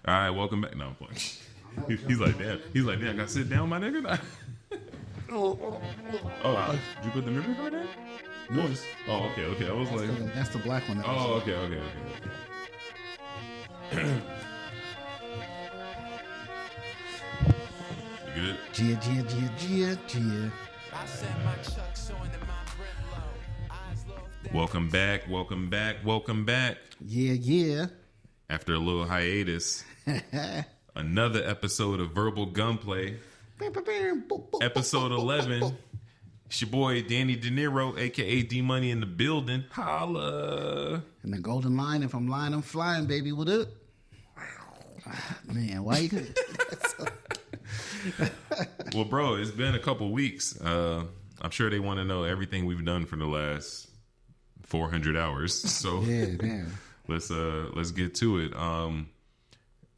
All right, welcome back. No, I'm playing. He's like, damn. He's like, damn, I gotta sit down, my nigga. Oh, did you put the memory card in? Yours. Oh, okay. I was That's the black one. Oh, okay. You good? Gia. Welcome back. Yeah. After a little hiatus, another episode of Verbal Gunplay, episode 11. It's your boy Danny De Niro, aka D Money, in the building. Holla! And the golden line, if I'm lying, I'm flying, baby. What up? Man, why you? Well, bro, it's been a couple weeks. I'm sure they want to know everything we've done for the last 400 hours. So Yeah, man. let's get to it.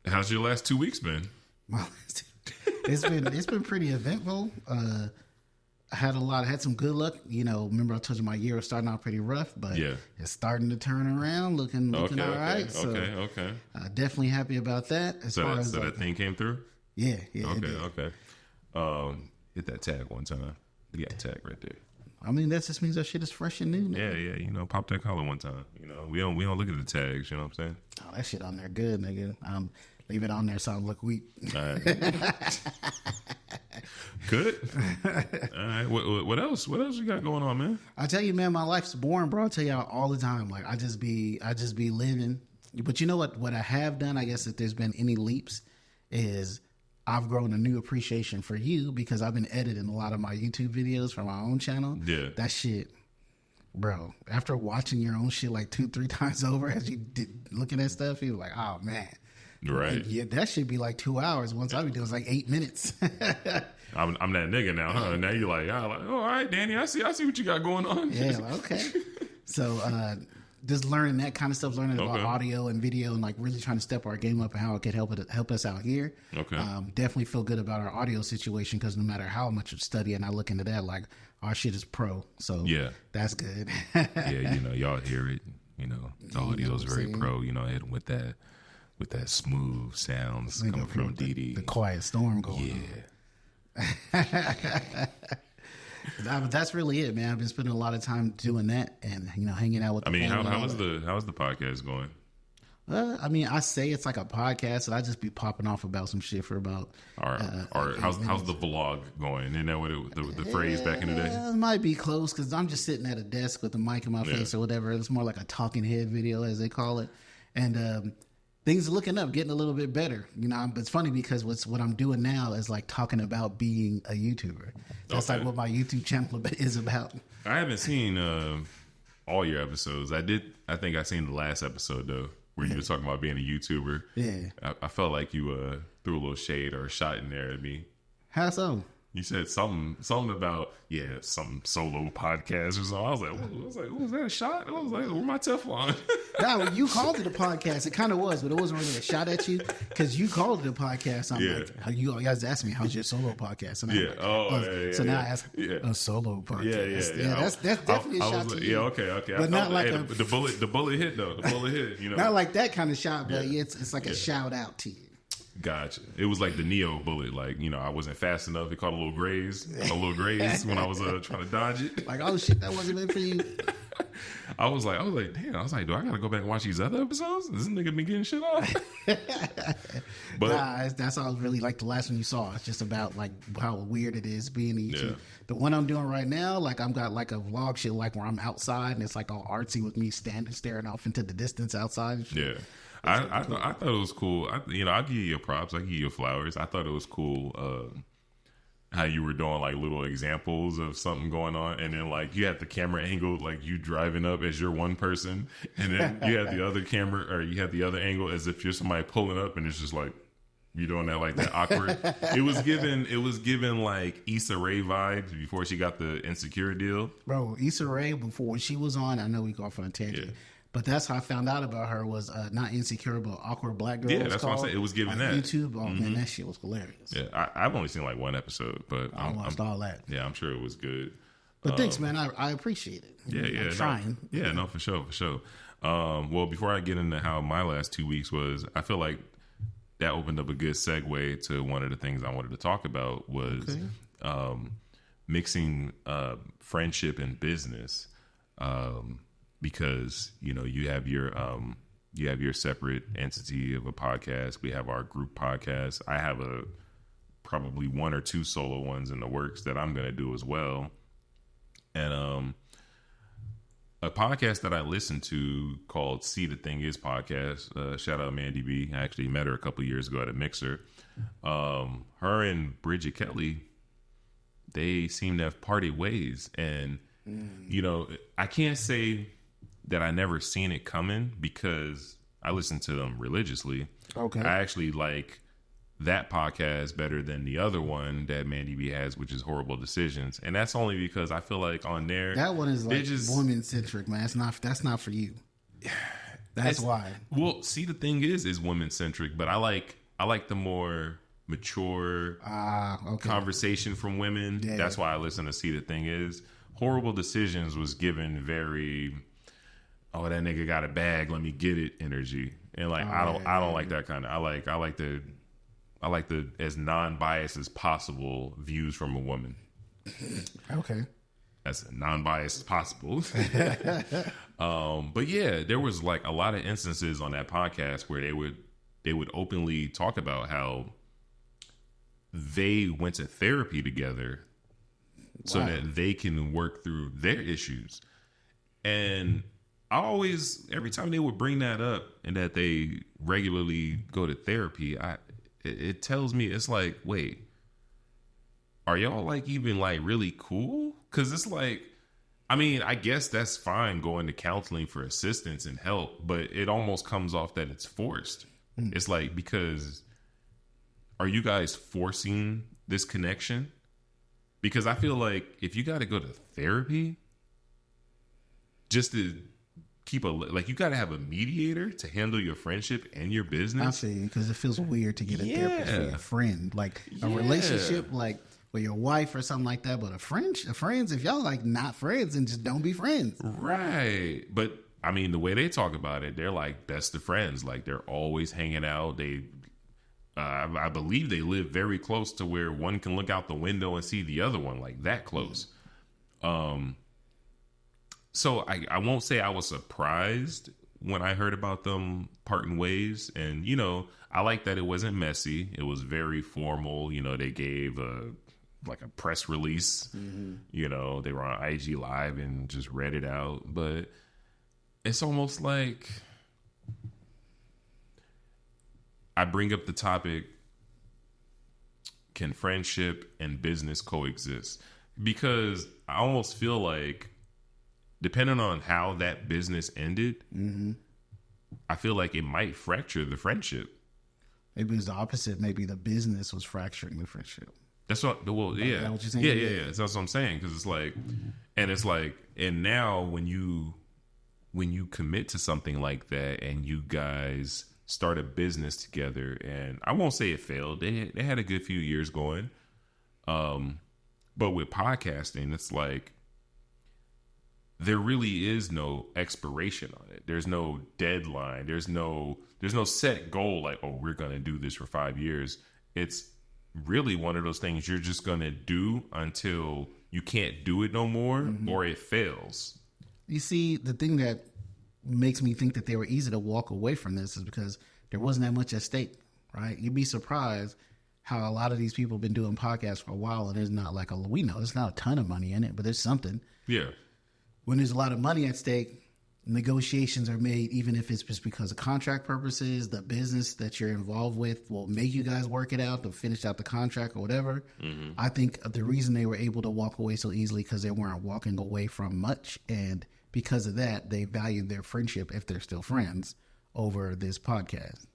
How's your last 2 weeks been? Well, it's been pretty eventful. I had some good luck. You know, remember I told you my year was starting out pretty rough, but yeah, it's starting to turn around, looking all right. So okay. Definitely happy about that. So that thing came through. Yeah. Okay. Hit that tag one time. You got a tag right there. I mean, that just means that shit is fresh and new. Yeah. You know, pop that collar one time. You know, we don't look at the tags. You know what I'm saying? Oh, that shit on there good, nigga. Leave it on there so I look weak. All right. Good. All right. What else? What else you got going on, man? I tell you, man, my life's boring, bro. I tell y'all all the time. Like I just be living. But you know what I have done, I guess, if there's been any leaps, is I've grown a new appreciation for you because I've been editing a lot of my YouTube videos for my own channel. Yeah. That shit, bro, after watching your own shit like 2-3 times over as you did looking at stuff, you were like, oh man. Right. And yeah, that should be like 2 hours. Once I be doing it's like 8 minutes. I'm that nigga now, huh? Now you're like, oh, all right, Danny, I see what you got going on. Yeah, like, okay. So just learning that kind of stuff, learning about audio and video, and like really trying to step our game up and how it could help us out here. Okay. Definitely feel good about our audio situation because no matter how much of studying I look into that, like our shit is pro. So yeah, that's good. Yeah, you know, y'all hear it. You know, the audio is very pro. You know, with that smooth sounds coming from DD. The quiet storm going on. That's really it, man. I've been spending a lot of time doing that and, you know, hanging out with how's the podcast going? I mean, I say it's like a podcast, and I just be popping off about some shit for about. How's the vlog going? Isn't that what the phrase back in the day? It might be close because I'm just sitting at a desk with a mic in my face or whatever. It's more like a talking head video, as they call it, and things are looking up, getting a little bit better. You know, it's funny because what I'm doing now is like talking about being a YouTuber. That's like what my YouTube channel is about. I haven't seen all your episodes. I think I seen the last episode though, where you were talking about being a YouTuber. Yeah, I felt like you threw a little shade or a shot in there at me. How so? You said something about some solo podcast or something. I was like, was that a shot? I was like, where's my Teflon? No, you called it a podcast. It kind of was, but it wasn't really a shot at you because you called it a podcast. I'm like, you guys asked me how's your solo podcast, and I'm so now I ask a solo podcast. Yeah, that's definitely a shot to you. Yeah, okay. But not like the bullet hit though. The bullet hit. You know, not like that kind of shot, but it's like a shout out to you. Gotcha. It was like the Neo bullet. Like, you know, I wasn't fast enough. It caught a little graze when I was trying to dodge it. Like, oh shit, that wasn't meant for you. I was like, damn. I was like, do I gotta go back and watch these other episodes? This nigga been getting shit off. But that's all really like the last one you saw. It's just about like how weird it is being a YouTube. The one I'm doing right now, like I've got like a vlog shit like where I'm outside and it's like all artsy with me staring off into the distance outside. Yeah. I thought it was cool. I'll give you your props. I give you your flowers. I thought it was cool how you were doing like little examples of something going on, and then like you had the camera angle like you driving up as you're one person, and then you had the other camera or you had the other angle as if you're somebody pulling up, and it's just like you doing that like that awkward. It was given like Issa Rae vibes before she got the Insecure deal. Bro, Issa Rae before she was on, I know we go off on a tangent. Yeah. But that's how I found out about her was not Insecure, but Awkward Black Girl. Yeah, that's what I'm saying. It was given that. YouTube. Oh, man, that shit was hilarious. Yeah, I've only seen like one episode, but I watched all that. Yeah, I'm sure it was good. But thanks, man. I appreciate it. Yeah. I'm trying. No, for sure. Well, before I get into how my last 2 weeks was, I feel like that opened up a good segue to one of the things I wanted to talk about was mixing friendship and business, because you have your separate entity of a podcast. We have our group podcast. I have probably one or two solo ones in the works that I'm going to do as well. And a podcast that I listen to called See the Thing Is podcast. Shout out Mandy B. I actually met her a couple years ago at a mixer. Her and Bridget Kelly, they seem to have parted ways. And, I can't say that I never seen it coming because I listen to them religiously. Okay. I actually like that podcast better than the other one that Mandy B has, which is Horrible Decisions. And that's only because I feel like on there, that one is like woman centric, man. That's not for you. That's why. Well, See the Thing is woman centric, but I like the more mature conversation from women. Yeah. That's why I listen to See the Thing Is. Horrible Decisions was given very, oh, that nigga got a bag, let me get it energy. And like I don't like that kind of. I like the as non-biased as possible views from a woman. Okay. As non-biased as possible. But yeah, there was like a lot of instances on that podcast where they would openly talk about how they went to therapy together so that they can work through their issues. And I always, every time they would bring that up and that they regularly go to therapy, it tells me, it's like, wait, are y'all like even like really cool? Because it's like, I mean, I guess that's fine going to counseling for assistance and help, but it almost comes off that it's forced. It's like, because are you guys forcing this connection? Because I feel like if you got to go to therapy just to keep you got to have a mediator to handle your friendship and your business. I see, because it feels weird to get a therapist for a friend, like a relationship, like with your wife or something like that. But a friends, if y'all like not friends, then just don't be friends, right? But I mean, the way they talk about it, they're like best of friends. Like they're always hanging out. They, I believe, they live very close to where one can look out the window and see the other one, like that close. So I won't say I was surprised when I heard about them parting ways. And, I like that it wasn't messy. It was very formal. They gave a press release. Mm-hmm. They were on IG Live and just read it out. But it's almost like I bring up the topic, can friendship and business coexist? Because I almost feel like, depending on how that business ended, I feel like it might fracture the friendship. Maybe it was the opposite. Maybe the business was fracturing the friendship. That's what. Well, yeah, is that what you're saying? Yeah. That's what I'm saying. Because it's like, and now when you commit to something like that, and you guys start a business together, and I won't say it failed. They had a good few years going, but with podcasting, it's like, there really is no expiration on it. There's no deadline. There's no set goal like, oh, we're going to do this for 5 years. It's really one of those things you're just going to do until you can't do it no more, or it fails. You see, the thing that makes me think that they were easy to walk away from this is because there wasn't that much at stake, right? You'd be surprised how a lot of these people have been doing podcasts for a while, and there's not like we know there's not a ton of money in it, but there's something. Yeah. When there's a lot of money at stake, negotiations are made, even if it's just because of contract purposes. The business that you're involved with will make you guys work it out to finish out the contract or whatever. I think the reason they were able to walk away so easily because they weren't walking away from much. And because of that, they valued their friendship, if they're still friends, over this podcast.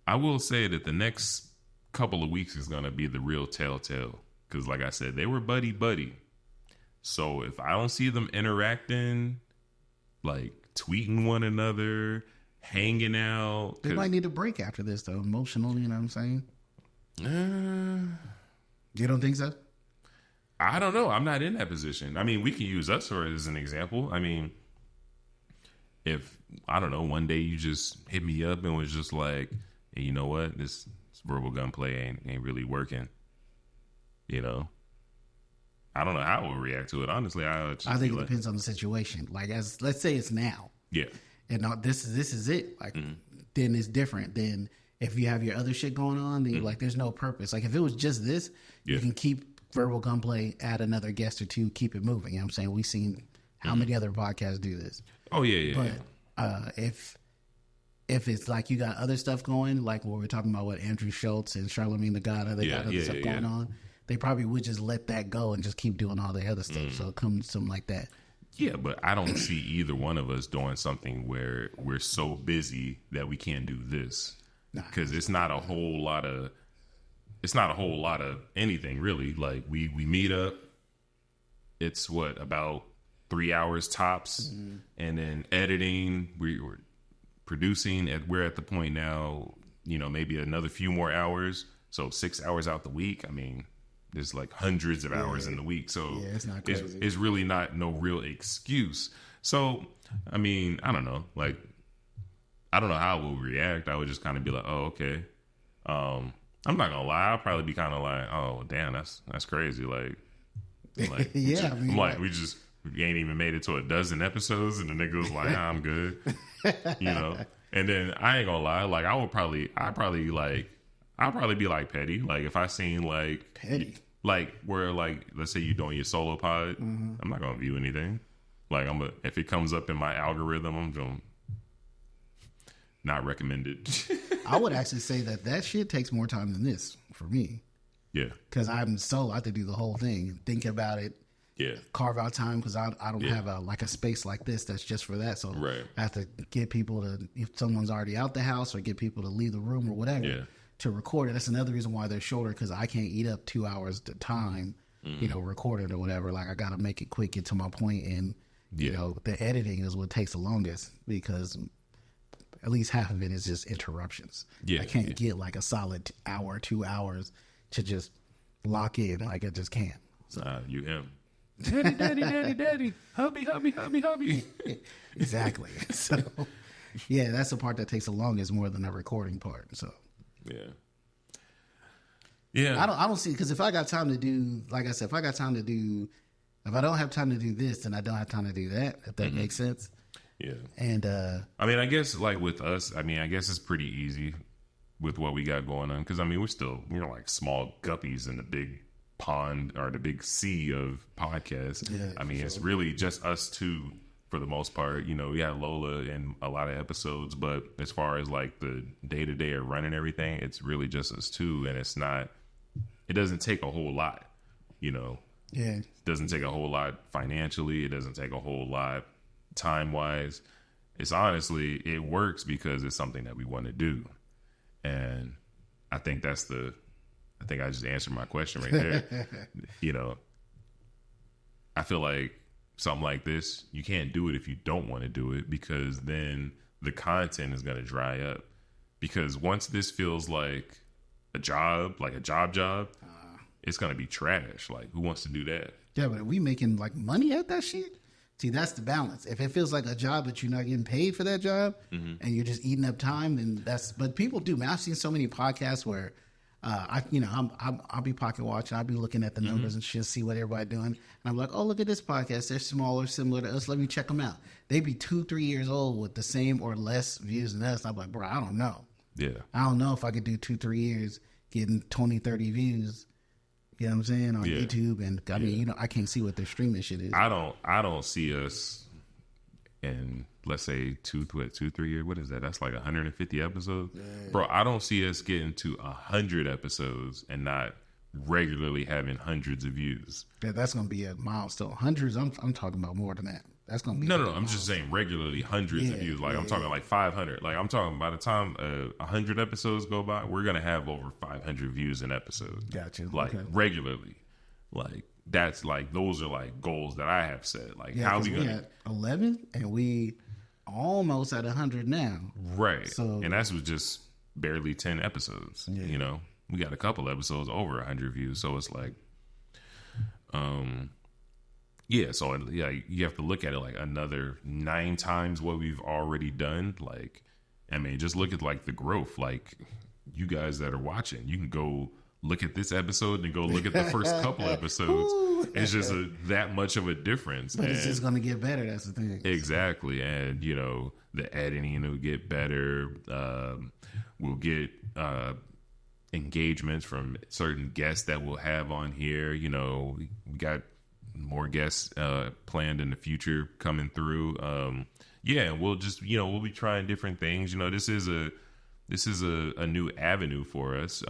I will say that the next couple of weeks is going to be the real telltale. Because like I said, they were buddy. So if I don't see them interacting, like tweeting one another, hanging out. They might need a break after this, though, emotionally, you know what I'm saying? You don't think so? I don't know. I'm not in that position. I mean, we can use us as an example. I mean, if, I don't know, one day you just hit me up and was just like, you know what, this verbal gunplay ain't really working. You know, I don't know how we'll react to it. Honestly, I think it depends on the situation. Like, as let's say it's now, yeah, and this is it. Like, then it's different than if you have your other shit going on. Then like, there's no purpose. Like, if it was just this, you can keep verbal gunplay, add another guest or two, keep it moving. You know what I'm saying? We've seen how many other podcasts do this. Oh yeah. But if it's like you got other stuff going, like what we're talking about with Andrew Schultz and Charlamagne the God, they got other stuff going on. They probably would just let that go and just keep doing all the other stuff. So it comes something like that. Yeah, but I don't see either one of us doing something where we're so busy that we can't do this. Because it's not a whole lot of anything really. Like we meet up. It's about 3 hours tops, and then editing. We're producing. We're at the point now. Maybe another few more hours. So 6 hours out the week. I mean, there's like hundreds of hours in the week. So it's not crazy. It's really not no real excuse. So I mean, I don't know. Like, I don't know how we'll react. I would just kind of be like, oh, okay. I'm not gonna lie. I'll probably be kind of like, oh, damn, that's crazy. Like yeah. I mean, we ain't even made it to a dozen episodes, and the nigga was like, I'm good. And then I ain't gonna lie. Like, I'd probably be like petty. Like, if I seen like petty, like where like, let's say you're doing your solo pod, I'm not gonna view anything. Like, if it comes up in my algorithm, I'm doing not recommended. I would actually say that shit takes more time than this for me. Yeah, because I'm solo. I have to do the whole thing, think about it. Yeah, carve out time because I don't have a space like this that's just for that. So I have to get people to, if someone's already out the house, or get people to leave the room or whatever to record it. That's another reason why they're shorter, because I can't eat up 2 hours at a time, record it or whatever. Like, I got to make it quick, get to my point, and the editing is what takes the longest, because at least half of it is just interruptions. I can't get like a solid hour, 2 hours to just lock in. Like, I just can't. So you am. Daddy, hubby. Exactly. So, yeah, that's the part that takes the longest, more than the recording part. So, yeah. I don't see, because if I got time to do, like I said, if I don't have time to do this, then I don't have time to do that. If that makes sense. Yeah. And I mean, I guess like with us, I guess it's pretty easy with what we got going on, because I mean, we're like small guppies in the big pond or the big sea of podcasts. I mean, it's really just us two for the most part. We had Lola in a lot of episodes, but as far as like the day-to-day of running everything, it's really just us two, and it doesn't take a whole lot, It doesn't take a whole lot financially. It doesn't take a whole lot time-wise. It's honestly, it works because it's something that we want to do. And I think I just answered my question right there. I feel like something like this, you can't do it if you don't want to do it, because then the content is going to dry up. Because once this feels like a job, it's going to be trash. Like, who wants to do that? Yeah, but are we making like money at that shit? See, that's the balance. If it feels like a job but you're not getting paid for that job, and you're just eating up time, then but people do, man. I've seen so many podcasts where I'll be pocket watching. I'll be looking at the numbers and shit, see what everybody doing. And I'm like, oh, look at this podcast. They're smaller, similar to us. Let me check them out. They be 2-3 years old with the same or less views than us. And I'm like, bro, I don't know. Yeah. I don't know if I could do 2-3 years getting 20, 30 views. You know what I'm saying? On YouTube. And I mean, I can't see what their streaming shit is. I don't see us in, let's say 2-3 years. What is that? That's like 150 episodes. Yeah. Bro, I don't see us getting to 100 episodes and not regularly having hundreds of views. Yeah, that's going to be a milestone. Hundreds, I'm talking about more than that. That's going to be no. I'm just saying regularly hundreds of views. Like, I'm talking like 500. Like, I'm talking by the time 100 episodes go by, we're going to have over 500 views an episode. Gotcha. Like, regularly. Like, that's like, those are like goals that I have set. Like, how we going to... at 11 and we almost at 100 now. Right. So, and that's with just barely 10 episodes. Yeah. We got a couple episodes over 100 views. So it's like, so you have to look at it like another 9 times what we've already done. Like, I mean, just look at like the growth. Like, you guys that are watching, you can go look at this episode and go look at the first couple episodes. It's just that much of a difference. But it's just going to get better. That's the thing. Exactly. And, you know, the editing will get better. We'll get engagements from certain guests that we'll have on here. You know, we got more guests planned in the future coming through. Yeah, we'll just, you know, we'll be trying different things. You know, this is a new avenue for us.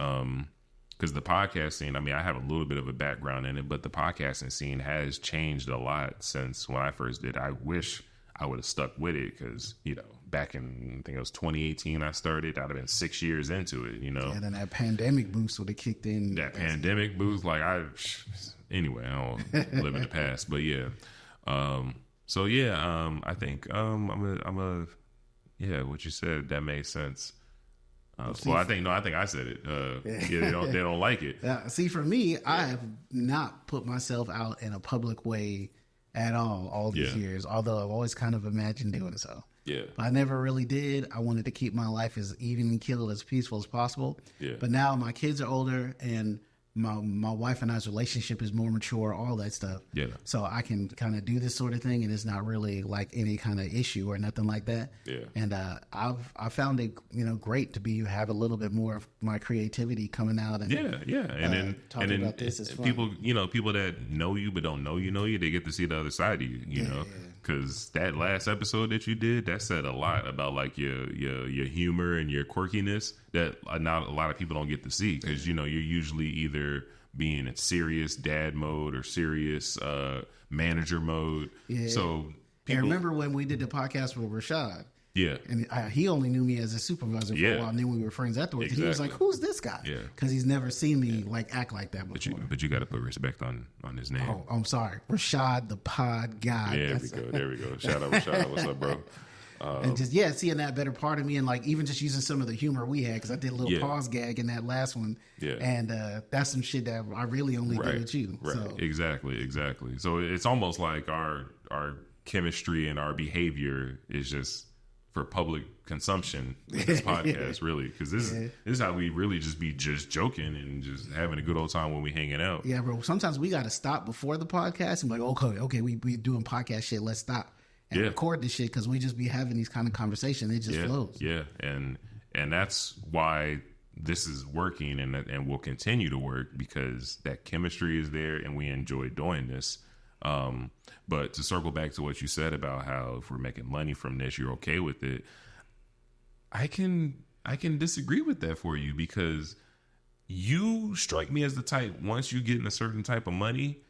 Because the podcast scene, I mean, I have a little bit of a background in it, but the podcasting scene has changed a lot since when I first did. I wish I would have stuck with it because, you know, back in, I think it was 2018 I started. I'd have been 6 years into it, you know. Yeah, then that pandemic boost would have kicked in. That pandemic boost, like anyway, I don't live in the past, but yeah. So yeah, I think I'm yeah, what you said, that made sense. Well, I think I said it. Yeah, they don't like it. See, for me, I have not put myself out in a public way at all these years. Although I've always kind of imagined doing so. Yeah, but I never really did. I wanted to keep my life as even and keeled, as peaceful as possible. Yeah. But now my kids are older and my wife and I's relationship is more mature, all that stuff. Yeah. So I can kind of do this sort of thing, and it's not really like any kind of issue or nothing like that. Yeah. And I found it, you know, great to have a little bit more of my creativity coming out. And yeah. And then talking about this is fun. People, you know, people that know you but don't know you, they get to see the other side of you. You know, because that last episode that you did, that said a lot about like your humor and your quirkiness that not a lot of people don't get to see, because you know you're usually either being in serious dad mode or serious manager mode. Yeah. So I remember when we did the podcast with Rashad. Yeah. And he only knew me as a supervisor for a while, and then we were friends afterwards. Exactly. He was like, "Who's this guy?" Yeah. Because he's never seen me like act like that before. But you got to put respect on his name. Oh, I'm sorry, Rashad, the pod guy. Yeah, there we go. Shout out Rashad. What's up, bro? And just seeing that better part of me, and like even just using some of the humor we had, because I did a little pause gag in that last one. Yeah. And that's some shit that I really only do with you. Right. So. Exactly. So it's almost like our chemistry and our behavior is just for public consumption with this podcast, really, because this is how we really just be just joking and just having a good old time when we hanging out. Yeah, bro. Sometimes we got to stop before the podcast and be like, okay, we doing podcast shit. Let's stop and record this shit, because we just be having these kind of conversations. It just flows. Yeah, and that's why this is working and will continue to work, because that chemistry is there and we enjoy doing this. But to circle back to what you said about how if we're making money from this, you're okay with it. I can disagree with that for you, because you strike me as the type, once you get in a certain type of money,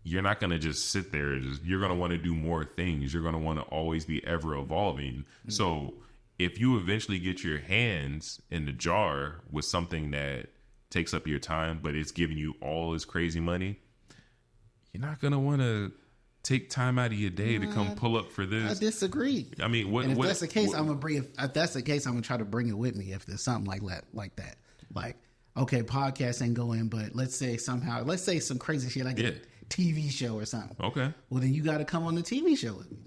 you're not going to just sit there. You're going to want to do more things. You're going to want to always be ever evolving. Mm-hmm. So if you eventually get your hands in the jar with something that takes up your time, but it's giving you all this crazy money, you're not going to want to take time out of your day to come pull up for this. I disagree. I mean, if that's the case, I'm gonna try to bring it with me if there's something like that. Like, okay, podcast ain't going, but let's say some crazy shit like a TV show or something. Okay. Well, then you got to come on the TV show with me.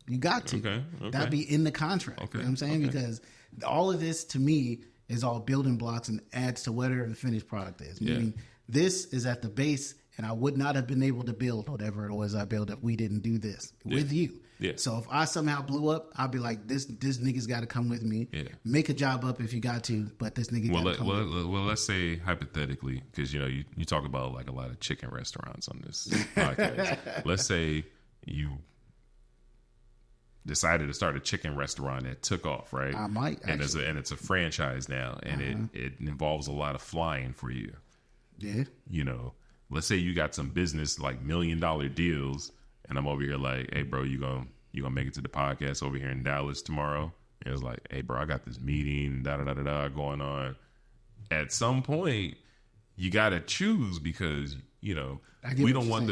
You got to. Okay. That'd be in the contract. Okay. You know what I'm saying? Okay. Because all of this to me is all building blocks and adds to whatever the finished product is. Yeah. Meaning this is at the base. And I would not have been able to build whatever it was I built if we didn't do this with you. Yeah. So if I somehow blew up, I'd be like, this nigga's got to come with me. Yeah. Make a job up if you got to, but this nigga got to come with me. Well, let's say hypothetically, because, you know, you talk about like a lot of chicken restaurants on this podcast. Let's say you decided to start a chicken restaurant that took off, right? I might, actually. And it's a franchise now, and it involves a lot of flying for you. Yeah. You know. Let's say you got some business like $1 million deals, and I'm over here like, hey, bro, you gonna make it to the podcast over here in Dallas tomorrow? And it's like, hey, bro, I got this meeting, going on. At some point, you gotta choose, because you know we don't want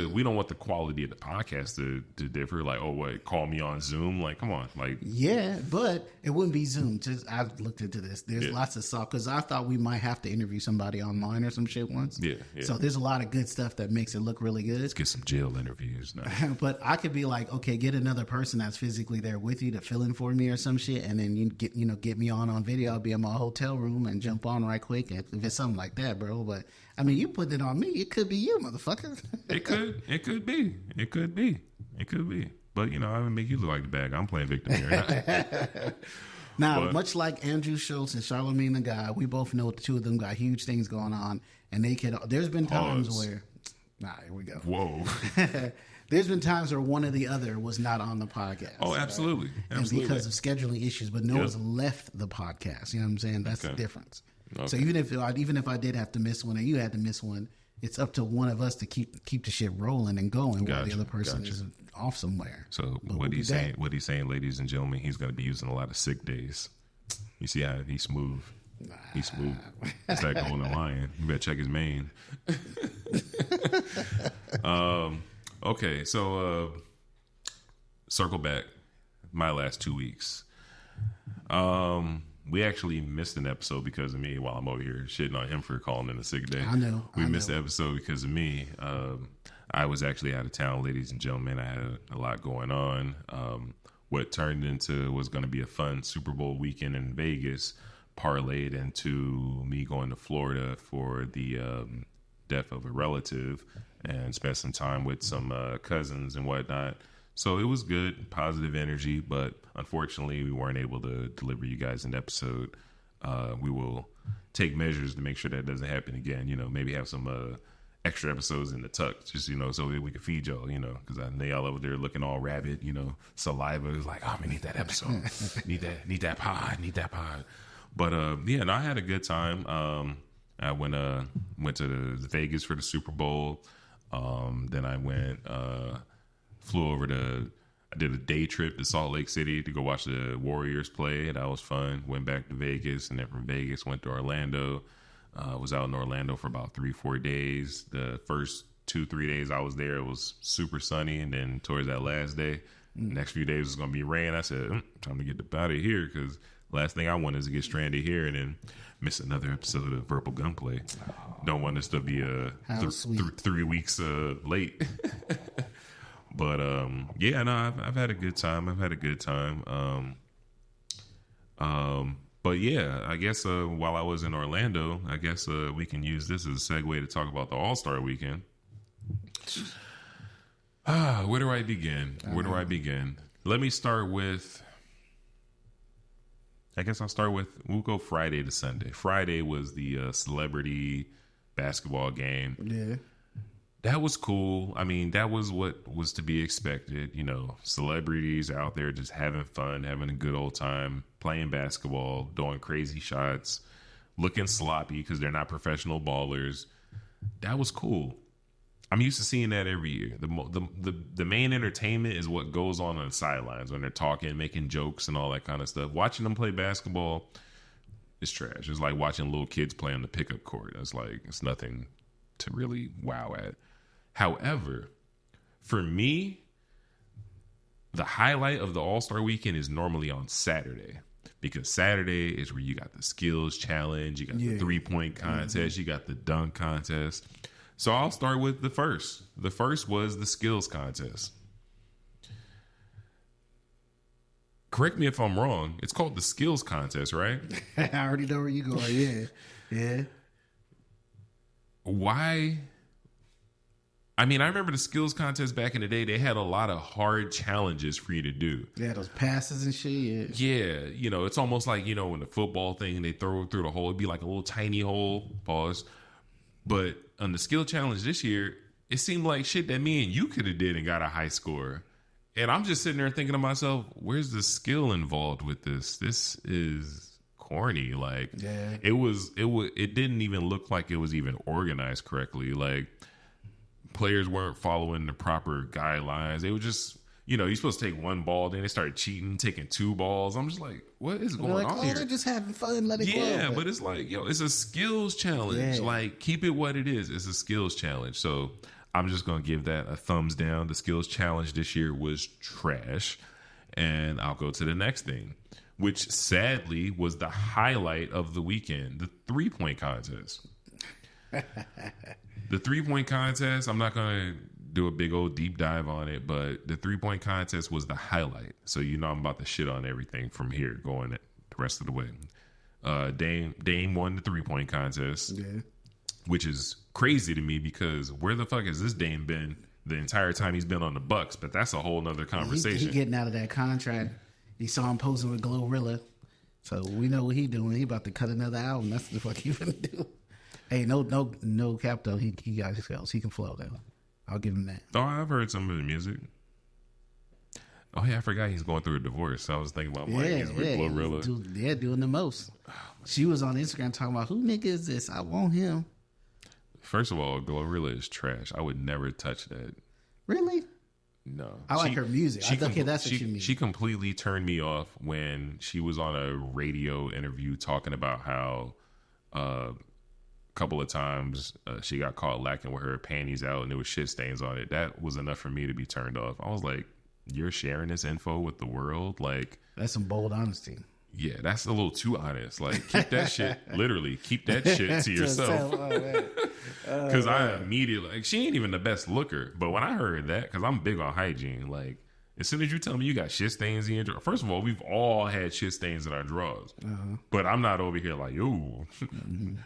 the quality of the podcast to differ. Like, oh, what? Call me on Zoom? Like, come on, like. Yeah, but it wouldn't be Zoom. Just I looked into this. There's lots of soft because I thought we might have to interview somebody online or some shit once. Yeah. So there's a lot of good stuff that makes it look really good. Let's get some jail interviews now. But I could be like, okay, get another person that's physically there with you to fill in for me or some shit, and then you get me on video. I'll be in my hotel room and jump on right quick if it's something like that, bro. But I mean, you put it on me. It could be you, motherfucker. It could be. But I would make you look like the bag. I'm playing victim here. Now, much like Andrew Schultz and Charlamagne the Guy, we both know the two of them got huge things going on, and they could. There's been times where, here we go. Whoa. There's been times where one or the other was not on the podcast. Oh, absolutely. Right? And because of scheduling issues, but Noah's left the podcast. You know what I'm saying? That's the difference. Okay. So even if I did have to miss one or you had to miss one, it's up to one of us to keep the shit rolling and going while the other person is off somewhere. So what he's saying, ladies and gentlemen, he's going to be using a lot of sick days. You see how he's smooth. He's smooth. It's that golden lion. You better check his mane. Okay, so circle back my last 2 weeks. We actually missed an episode because of me while I'm over here shitting on him for calling in a sick day. I know. We missed the episode because of me. I was actually out of town, ladies and gentlemen. I had a lot going on. What turned into was going to be a fun Super Bowl weekend in Vegas parlayed into me going to Florida for the death of a relative and spent some time with some cousins and whatnot. So it was good, positive energy, but unfortunately we weren't able to deliver you guys an episode. We will take measures to make sure that doesn't happen again. Maybe have some extra episodes in the tuck, just, so we can feed y'all, because I know y'all over there looking all rabid, saliva is like, oh, I need that episode. need that pod. But I had a good time. I went to Vegas for the Super Bowl. Then I flew over I did a day trip to Salt Lake City to go watch the Warriors play. That was fun. Went back to Vegas, and then from Vegas went to Orlando. Was out in Orlando for about 3-4 days. The first 2-3 days I was there, it was super sunny, and then towards that last day, the next few days was going to be rain. I said, time to get out of here, because last thing I want is to get stranded here and then miss another episode of Verbal Gunplay. Don't want us to be 3 weeks late. But I've had a good time. But yeah, I guess while I was in Orlando, I guess we can use this as a segue to talk about the All-Star Weekend. Where do I begin? Let me start with, I guess we'll go Friday to Sunday. Friday was the celebrity basketball game. Yeah. That was cool. I mean, that was what was to be expected. Celebrities out there just having fun, having a good old time, playing basketball, doing crazy shots, looking sloppy because they're not professional ballers. That was cool. I'm used to seeing that every year. The main entertainment is what goes on the sidelines when they're talking, making jokes and all that kind of stuff. Watching them play basketball is trash. It's like watching little kids play on the pickup court. It's nothing to really wow at. However, for me, the highlight of the All-Star Weekend is normally on Saturday, because Saturday is where you got the skills challenge, you got the 3-point contest, you got the dunk contest. So I'll start with the first. The first was the skills contest. Correct me if I'm wrong. It's called the skills contest, right? I already know where you're going. Yeah. Why? I mean, I remember the skills contest back in the day. They had a lot of hard challenges for you to do. Yeah, those passes and shit. Yeah, it's almost like, when the football thing, they throw it through the hole. It'd be like a little tiny hole, pause. But on the skill challenge this year, it seemed like shit that me and you could have did and got a high score. And I'm just sitting there thinking to myself, where's the skill involved with this? This is corny. Like, it didn't even look like it was even organized correctly. Like, players weren't following the proper guidelines. They were just, you're supposed to take one ball, then they started cheating, taking 2 balls. I'm just like, what is going on here? They're just having fun, let it go. Yeah, but it's like, it's a skills challenge. Yeah. Like, keep it what it is. It's a skills challenge. So I'm just going to give that a thumbs down. The skills challenge this year was trash. And I'll go to the next thing, which sadly was the highlight of the weekend, the 3-point contest. The 3-point contest, I'm not going to do a big old deep dive on it, but the 3-point contest was the highlight. So I'm about to shit on everything from here going the rest of the way. Dame won the 3-point contest, which is crazy to me because where the fuck has this Dame been the entire time he's been on the Bucks? But that's a whole nother conversation. He getting out of that contract. He saw him posing with Glorilla, so we know what he doing. He about to cut another album. That's the fuck he gonna do. Hey, no cap though. He got his skills. He can flow though. I'll give him that. Oh, I've heard some of the music. Oh yeah, I forgot he's going through a divorce. So I was thinking about he's with Glorilla. Doing the most. She was on Instagram talking about, who nigga is this? I want him. First of all, Glorilla is trash. I would never touch that. Really? No. I like her music. That's what you mean. She completely turned me off when she was on a radio interview talking about how a couple of times she got caught lacking with her panties out and there was shit stains on it. That was enough for me to be turned off. I was like, you're sharing this info with the world? Like, that's some bold honesty. Yeah, that's a little too honest. Like, keep that shit, literally, keep that shit to yourself. Because I immediately, like, she ain't even the best looker. But when I heard that, because I'm big on hygiene, like, as soon as you tell me you got shit stains in your drawer, first of all, we've all had shit stains in our drawers. But I'm not over here like, yo,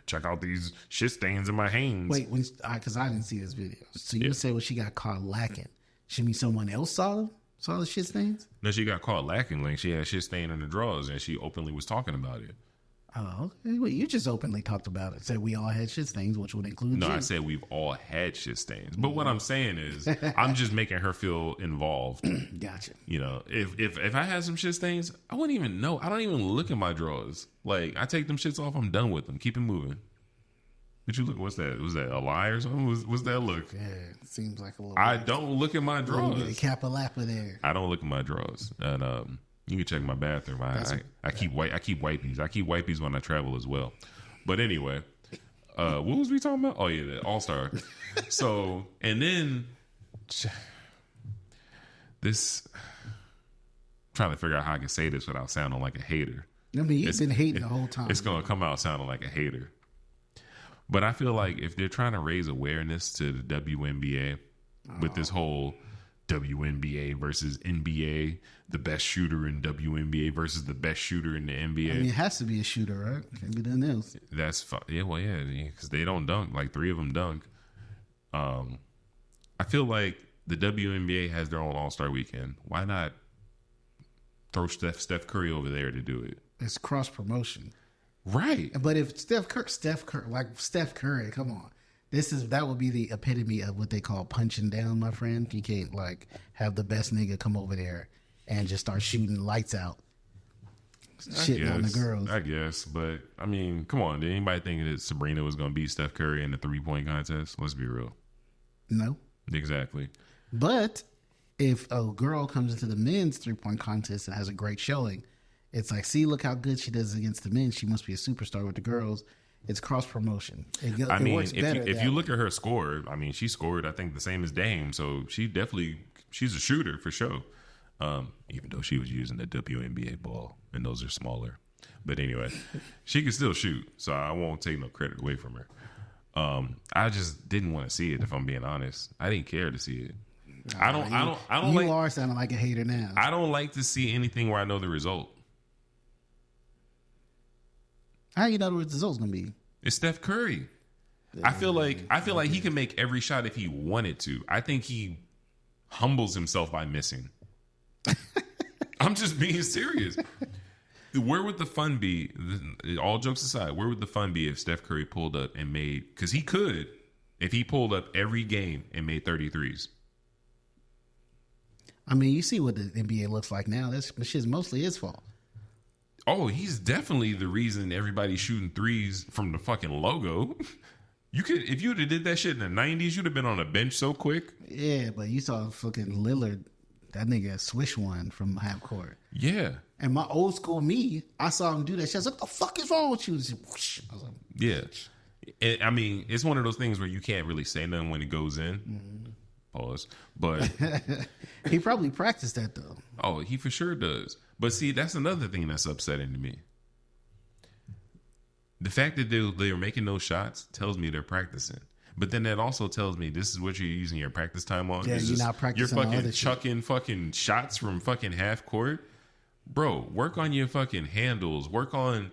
check out these shit stains in my hands. Wait, because I didn't see this video. So you say when she got caught lacking, she mean someone else saw them? Saw the shit stains? No, she got caught lacking. Like, she had shit stain in the drawers, and she openly was talking about it. Oh, okay. Well, you just openly talked about it. Said we all had shit stains, which would include No, you. I said we've all had shit stains. But what I'm saying is, I'm just making her feel involved. Gotcha. You know, if I had some shit stains, I wouldn't even know. I don't even look at my drawers. Like, I take them shits off, I'm done with them. Keep it moving. Did you look? What's that? Was that a lie or something? What's that look? Yeah, it seems like a little. I don't look at my drawers. A Kappa-Lappa there. I don't look at my drawers, and you can check my bathroom. I keep wipes. I keep wipes when I travel as well. But anyway, what was we talking about? Oh yeah, the All-Star. So and then this, trying to figure out how I can say this without sounding like a hater. I mean, you've been hating the whole time. It's gonna come out sounding like a hater. But I feel like if they're trying to raise awareness to the WNBA with this whole WNBA versus NBA, the best shooter in WNBA versus the best shooter in the NBA. I mean, it has to be a shooter, right? Can't be nothing else. That's fine. Yeah, well, yeah, because they don't dunk. Like 3 of them dunk. I feel like the WNBA has their own All-Star weekend. Why not throw Steph Curry over there to do it? It's cross-promotion. Right. But if Steph Curry, come on. That would be the epitome of what they call punching down, my friend. You can't like have the best nigga come over there and just start shooting lights out. Shitting on the girls. I guess. But I mean, come on. Did anybody think that Sabrina was gonna beat Steph Curry in the 3-point contest? Let's be real. No. Exactly. But if a girl comes into the men's 3-point contest and has a great showing, it's like, see, look how good she does against the men. She must be a superstar with the girls. It's cross promotion. I mean, if you look at her score, I mean, she scored, I think, the same as Dame. So she's a shooter for sure. Even though she was using the WNBA ball, and those are smaller. But anyway, she can still shoot. So I won't take no credit away from her. I just didn't want to see it. If I'm being honest, I didn't care to see it. I don't. You are sounding like a hater now. I don't like to see anything where I know the result. How you know the result's gonna be? It's Steph Curry. I feel like he can make every shot if he wanted to. I think he humbles himself by missing. I'm just being serious. Where would the fun be? All jokes aside, where would the fun be if Steph Curry pulled up and made? Because he could, if he pulled up every game and made 33s. I mean, you see what the NBA looks like now. This shit's mostly his fault. Oh, he's definitely the reason everybody's shooting threes from the fucking logo. You could, if you would have did that shit in the 90s, you'd have been on a bench so quick. Yeah, but you saw fucking Lillard, that nigga swish one from half court. Yeah. And my old school me, I saw him do that shit. I was like, what the fuck is wrong with you? I was like, yeah. I mean, it's one of those things where you can't really say nothing when it goes in. Pause. But he probably practiced that though. Oh, he for sure does. But see, that's another thing that's upsetting to me. The fact that they're making those shots tells me they're practicing. But then that also tells me this is what you're using your practice time on. Yeah, you're not practicing. You're fucking chucking fucking shots from fucking half court. Bro, work on your fucking handles. Work on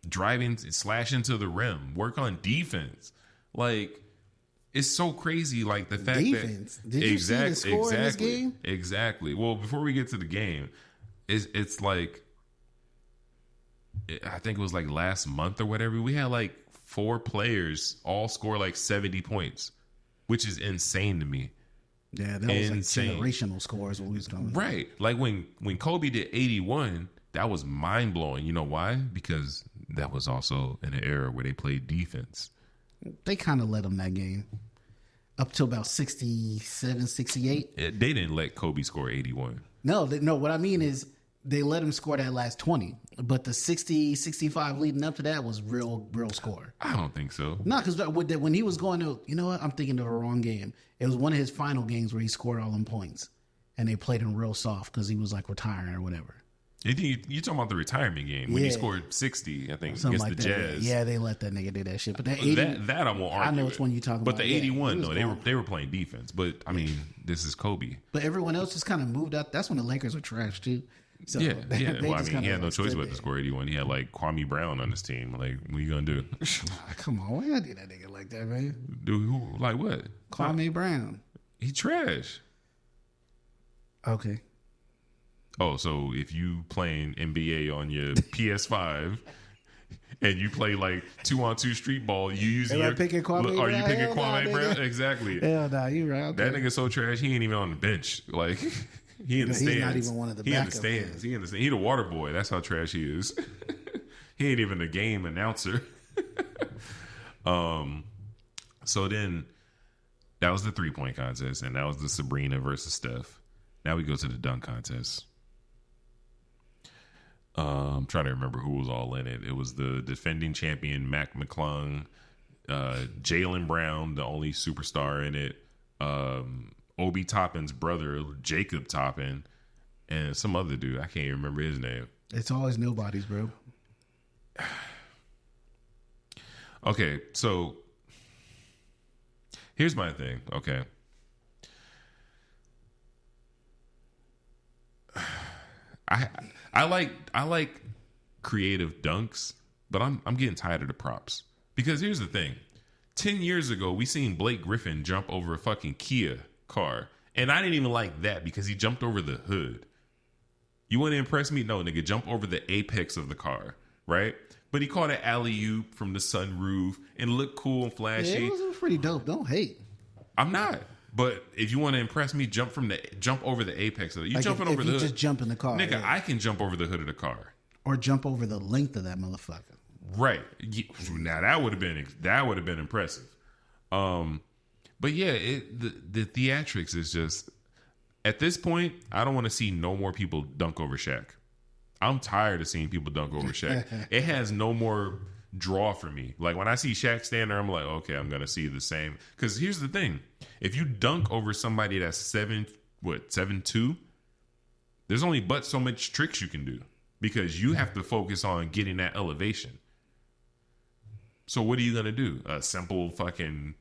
driving, slash into the rim. Work on defense. Like, it's so crazy. Like the fact defense. That did you see the score in this game? Exactly. Well, before we get to the game, it's like, I think it was like last month or whatever. We had like 4 players all score like 70 points, which is insane to me. Yeah, that was like generational scores when we was coming. Right. Like when Kobe did 81, that was mind blowing. You know why? Because that was also in an era where they played defense. They kind of let them that game up to about 67, 68. They didn't let Kobe score 81. No, what I mean is they let him score that last 20, but the 60, 65 leading up to that was real score. I don't think so. No, because when he was going to, you know what, I'm thinking of a wrong game. It was one of his final games where he scored all them points, and they played him real soft because he was like retiring or whatever. You're talking about the retirement game when he scored 60, I think, something against like the that. Jazz. Yeah, they let that nigga do that shit. But that 80, that I won't argue. I know which one you're talking about. But the 81, no, they were playing defense. But I mean, this is Kobe. But everyone else just kind of moved out. That's when the Lakers were trash too. So yeah. Well, I mean, he had no choice but to score 81. He had like Kwame Brown on his team. Like, what are you gonna do? Come on, why you do that nigga like that, man? Dude, who? Like what? Kwame Brown. He trash. Okay. Oh, so if you playing NBA on your PS5 and you play like 2-on-2 street ball, you using Are you picking Kwame Brown? Exactly. Hell nah, you right. Okay. That nigga so trash. He ain't even on the bench. Like he in the stands. He's not even one of the backup. He in the stands. He the water boy. That's how trash he is. He ain't even a game announcer. So then that was the 3-point contest, and that was the Sabrina versus Steph. Now we go to the dunk contest. I'm trying to remember who was all in it. It was the defending champion Mac McClung, Jaylen Brown, the only superstar in it, Obi Toppin's brother Jacob Toppin, and some other dude. I can't even remember his name. It's always nobodies, bro. Okay, so here's my thing. Okay. I like creative dunks, but I'm getting tired of the props. Because here's the thing. 10 years ago, we seen Blake Griffin jump over a fucking Kia car. And I didn't even like that because he jumped over the hood. You want to impress me? No, nigga, jump over the apex of the car, right? But he caught an alley-oop from the sunroof and looked cool and flashy. Yeah, it was pretty dope. Don't hate. I'm not. But if you want to impress me, jump over the apex of it. You like jumping over the hood. Just jump in the car. Nigga, I can jump over the hood of the car. Or jump over the length of that motherfucker. Right. Now that would have been impressive. But yeah, the theatrics is just, at this point, I don't want to see no more people dunk over Shaq. I'm tired of seeing people dunk over Shaq. It has no more draw for me. Like when I see Shaq stand there, I'm like, okay, I'm gonna see the same. Because here's the thing: if you dunk over somebody that's 7'2", there's only but so much tricks you can do because you have to focus on getting that elevation. So what are you gonna do? A simple fucking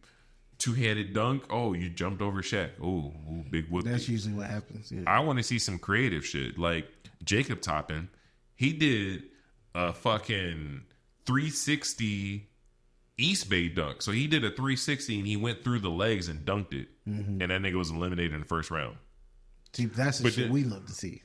two-handed dunk? Oh, you jumped over Shaq. Oh, big whoop. That's usually what happens. Yeah. I want to see some creative shit. Like Jacob Toppin, he did a fucking 360 East Bay dunk. So he did a 360 and he went through the legs and dunked it. Mm-hmm. And that nigga was eliminated in the first round. See, that's the shit we love to see.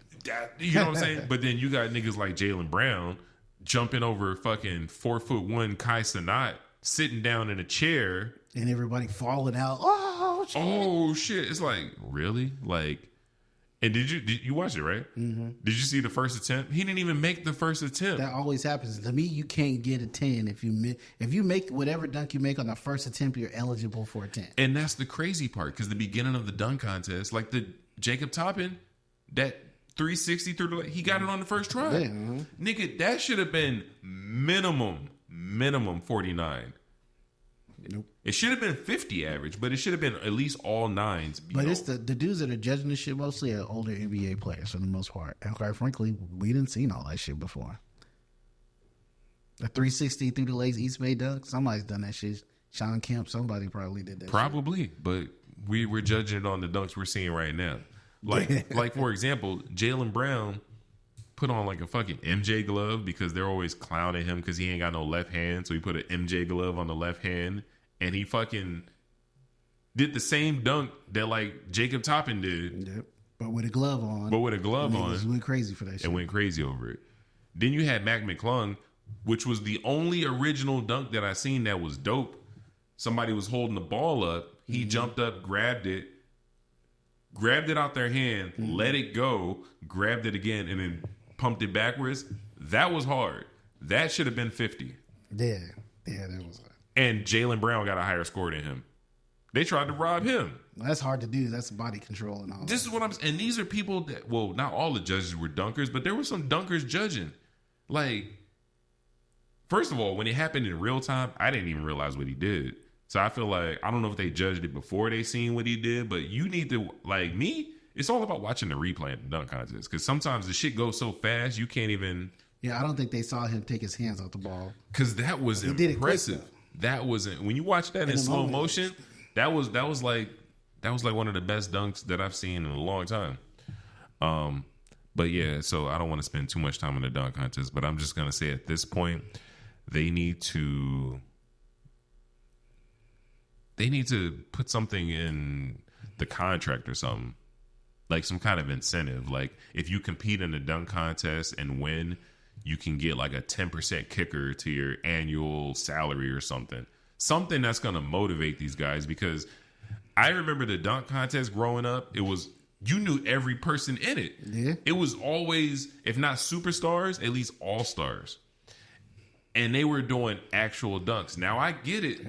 You know what I'm saying? But then you got niggas like Jaylen Brown jumping over fucking 4'1" Kai Cenat sitting down in a chair. And everybody falling out. Oh, shit. Oh, shit. It's like, really? Like, and did you watch it, right? Mm-hmm. Did you see the first attempt? He didn't even make the first attempt. That always happens. To me, you can't get a 10 if you make whatever dunk you make on the first attempt, you're eligible for a 10. And that's the crazy part, because the beginning of the dunk contest, like the Jacob Toppin, that 360 through the, he got it on the first try. Yeah, mm-hmm. Nigga, that should have been minimum 49. Nope. It should have been 50 average, but it should have been at least all nines. But it's the dudes that are judging this shit mostly are older NBA players for the most part. And quite frankly, we didn't see all that shit before. A 360 through the legs East Bay dunk. Somebody's done that shit. Sean Kemp, somebody probably did that. Probably, shit. But we're judging it on the dunks we're seeing right now. Like for example, Jaylen Brown put on like a fucking MJ glove because they're always clowning him because he ain't got no left hand. So he put an MJ glove on the left hand and he fucking did the same dunk that like Jacob Toppin did. Yep. But with a glove on. It went crazy for that shit. It went crazy over it. Then you had Mac McClung, which was the only original dunk that I seen that was dope. Somebody was holding the ball up. He jumped up, grabbed it out their hand, let it go, grabbed it again, and then pumped it backwards. That was hard. That should have been 50. Yeah, that was hard. And Jaylen Brown got a higher score than him. They tried to rob him. That's hard to do. That's body control and all This is what I'm saying. And these are people that, well, not all the judges were dunkers, but there were some dunkers judging. Like, first of all, when it happened in real time, I didn't even realize what he did. So I feel like, I don't know if they judged it before they seen what he did, but you need to, like me, it's all about watching the replay of the dunk contest. Because sometimes the shit goes so fast, you can't even. Yeah, I don't think they saw him take his hands off the ball. Because that was impressive. That wasn't, when you watch that in slow motion, that was like one of the best dunks that I've seen in a long time. But yeah, so I don't want to spend too much time on the dunk contest, but I'm just going to say at this point, they need to put something in the contract or something, like some kind of incentive. Like if you compete in a dunk contest and win, you can get like a 10% kicker to your annual salary or something that's going to motivate these guys. Because I remember the dunk contest growing up, you knew every person in it. Yeah. It was always, if not superstars, at least all stars. And they were doing actual dunks. Now I get it.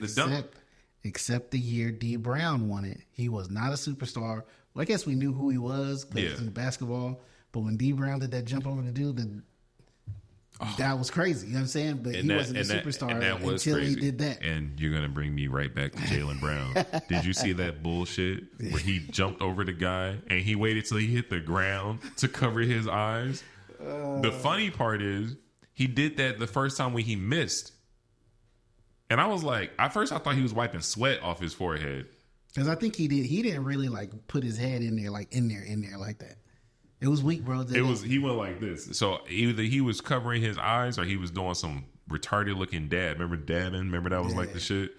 Except the year D Brown won it. He was not a superstar. Well, I guess we knew who he was because in basketball. But when D Brown did that jump over the dude, that was crazy. You know what I'm saying? But he wasn't a superstar until he did that. And you're going to bring me right back to Jaylen Brown. Did you see that bullshit where he jumped over the guy and he waited till he hit the ground to cover his eyes? The funny part is he did that the first time when he missed. And I was like, at first I thought he was wiping sweat off his forehead. Because I think he did. He didn't really like put his head in there, like in there like that. It was weak, bro. He went like this. So either he was covering his eyes or he was doing some retarded looking dab. Remember dabbing? Remember that was like the shit?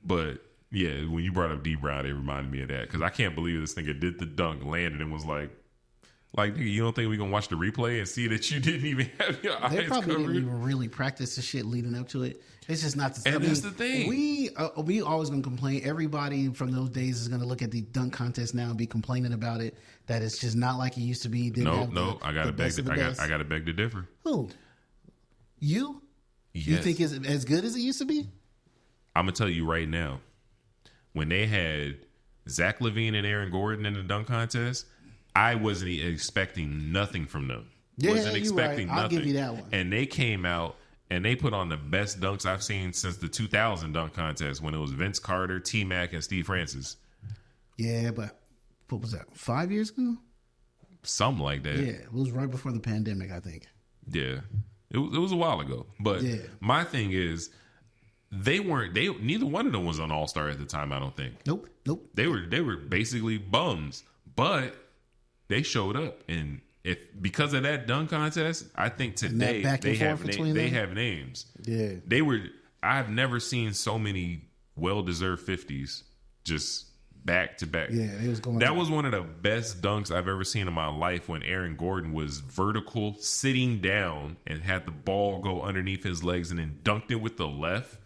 But yeah, when you brought up D Brown, it reminded me of that. Because I can't believe this nigga did the dunk, landed, and was like, nigga, you don't think we gonna watch the replay and see that you didn't even have your eyes covered? They probably didn't even really practice the shit leading up to it. It's just not the. And that's the thing. We always gonna complain. Everybody from those days is gonna look at the dunk contest now and be complaining about it. That it's just not like it used to be. No, I gotta beg to differ. Who? You? Yes. You think it's as good as it used to be? I'm gonna tell you right now. When they had Zach LaVine and Aaron Gordon in the dunk contest, I wasn't expecting nothing from them. Wasn't expecting nothing. I'll give you that one. And they came out and they put on the best dunks I've seen since the 2000 dunk contest when it was Vince Carter, T-Mac, and Steve Francis. Yeah, but what was that, 5 years ago? Something like that. Yeah, it was right before the pandemic, I think. Yeah, it was a while ago. But my thing is, neither one of them was an all-star at the time, I don't think. Nope. They were basically bums, but they showed up, and because of that dunk contest, I think today they have names. Yeah, I've never seen so many well-deserved 50s just back to back. Yeah, it was going. That was one of the best dunks I've ever seen in my life when Aaron Gordon was vertical, sitting down, and had the ball go underneath his legs, and then dunked it with the left.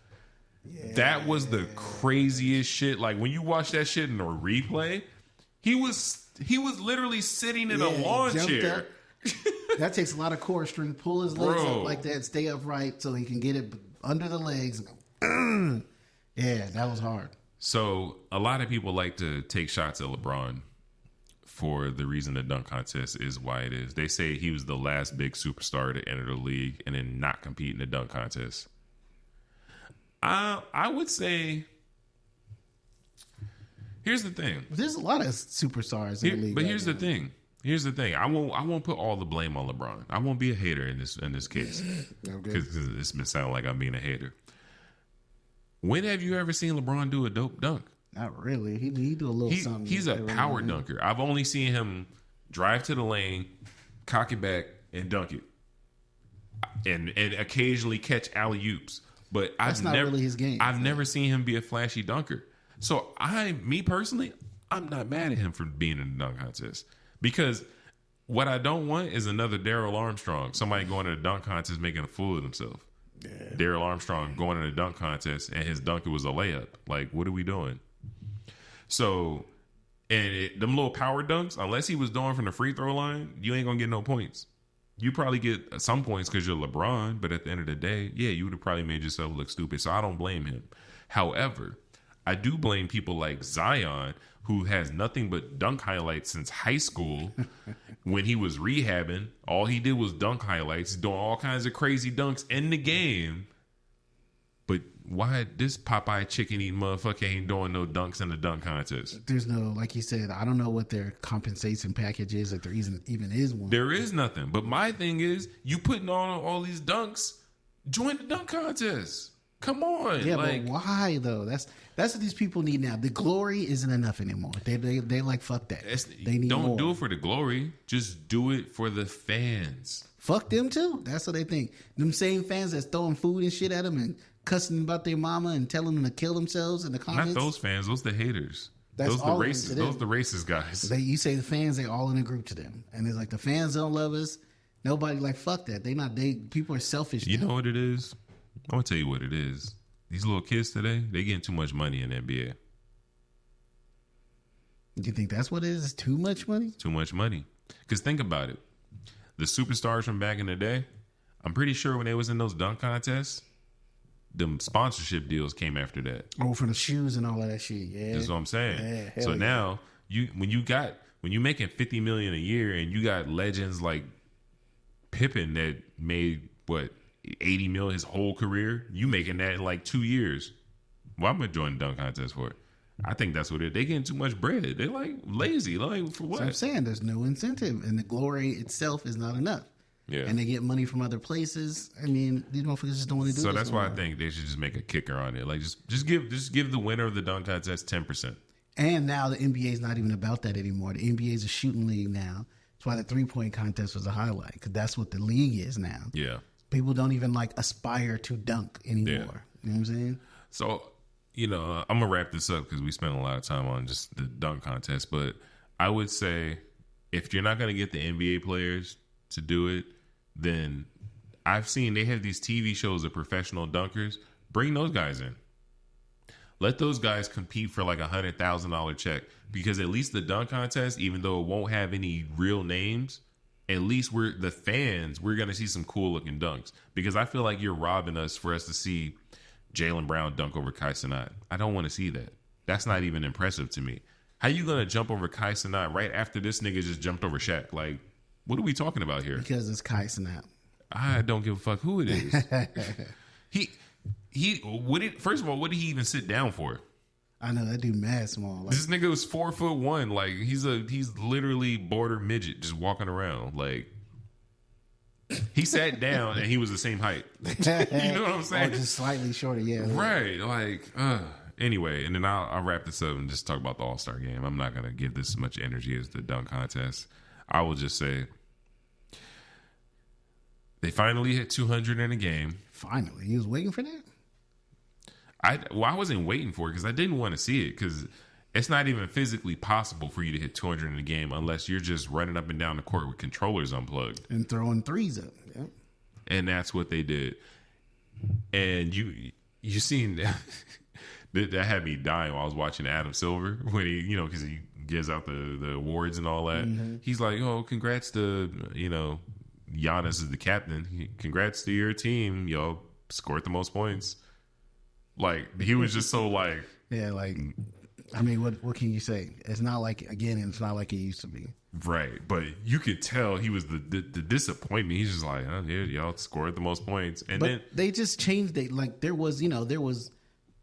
Yeah. That was the craziest shit. Like when you watch that shit in a replay, he was literally sitting in a lawn chair. That takes a lot of core strength. Pull his legs up like that, stay upright so he can get it under the legs. Yeah, that was hard. So a lot of people like to take shots at LeBron for the reason the dunk contest is why it is. They say he was the last big superstar to enter the league and then not compete in the dunk contest. I would say. Here's the thing. There's a lot of superstars in the league. But here's the thing. Here's the thing. I won't put all the blame on LeBron. I won't be a hater in this case. Because it's been sounding like I'm being a hater. When have you ever seen LeBron do a dope dunk? Not really. He do a little something. He's a power dunker. I've only seen him drive to the lane, cock it back, and dunk it. And occasionally catch alley-oops. But that's not really his game. I've never seen him be a flashy dunker. So me personally, I'm not mad at him for being in the dunk contest. Because what I don't want is another Darrell Armstrong. Somebody going to the dunk contest making a fool of himself. Yeah. Darrell Armstrong going to the dunk contest and his dunk was a layup. Like, what are we doing? So, them little power dunks, unless he was doing from the free throw line, you ain't going to get no points. You probably get some points because you're LeBron, but at the end of the day, yeah, you would have probably made yourself look stupid. So I don't blame him. However, I do blame people like Zion, who has nothing but dunk highlights since high school. When he was rehabbing, all he did was dunk highlights, doing all kinds of crazy dunks in the game. But why this Popeye chicken eating motherfucker ain't doing no dunks in the dunk contest? There's no, like you said, I don't know what their compensation package is, if there even is one. There is nothing. But my thing is, you putting on all these dunks, join the dunk contest. Come on. Yeah, but why though? That's what these people need now. The glory isn't enough anymore. They like, fuck that. They need don't more. Do it for the glory. Just do it for the fans. Fuck them too. That's what they think. Them same fans that's throwing food and shit at them and cussing about their mama and telling them to kill themselves in the comments. Not those fans. Those the haters. That's those the racist. Those the racist guys. You say the fans, they're all in a group to them, and it's like the fans don't love us. Nobody like fuck that. People are selfish. You know what it is? I'm going to tell you what it is. These little kids today, they getting too much money in the NBA. Do you think that's what it is? It's too much money? Too much money. Because think about it. The superstars from back in the day, I'm pretty sure when they was in those dunk contests, them sponsorship deals came after that. Oh, for the shoes and all of that shit. Yeah. That's what I'm saying. So now, when you making $50 million a year and you got legends like Pippen that made, what, 80 mil his whole career, you making that in like 2 years. Well, I'm gonna join the dunk contest for it. I think that's what it is. They getting too much bread. They like lazy. Like for what? So I'm saying there's no incentive, and the glory itself is not enough. Yeah, and they get money from other places. I mean, these motherfuckers just don't want to do. So that's why I think they should just make a kicker on it. Like just give the winner of the dunk contest 10%. And now the NBA is not even about that anymore. The NBA is a shooting league now. That's why the 3-point contest was a highlight, because that's what the league is now. Yeah. People don't even like aspire to dunk anymore. Yeah. You know what I'm saying? So, I'm going to wrap this up because we spent a lot of time on just the dunk contest. But I would say if you're not going to get the NBA players to do it, then I've seen they have these TV shows of professional dunkers. Bring those guys in. Let those guys compete for like $100,000 check, because at least the dunk contest, even though it won't have any real names, at least we're going to see some cool looking dunks, because I feel like you're robbing us for us to see Jaylen Brown dunk over Kai Cenat. I don't want to see that. That's not even impressive to me. How you going to jump over Kai Cenat right after this nigga just jumped over Shaq? Like, what are we talking about here? Because it's Kai Cenat. I don't give a fuck who it is. First of all, what did he even sit down for? I know that dude mad small. Like, this nigga was 4'1". Like he's literally border midget just walking around. Like he sat down and he was the same height. You know what I'm saying? Or just slightly shorter, yeah. Right. Like anyway, and then I'll wrap this up and just talk about the All-Star game. I'm not gonna give this as much energy as the dunk contest. I will just say they finally hit 200 in a game. Finally, he was waiting for that. I wasn't waiting for it because I didn't want to see it, because it's not even physically possible for you to hit 200 in a game unless you're just running up and down the court with controllers unplugged and throwing threes up. Yeah. And that's what they did. And you seen that had me dying while I was watching Adam Silver when he, because he gives out the awards and all that. Mm-hmm. He's like, "Oh, congrats to Giannis is the captain. Congrats to your team. Y'all scored the most points." Like, he was just so like... Yeah, like, I mean, what can you say? It's not like it's not like it used to be. Right, but you could tell he was the disappointment. He's just like, yeah, y'all scored the most points, and then they just changed it. Like there was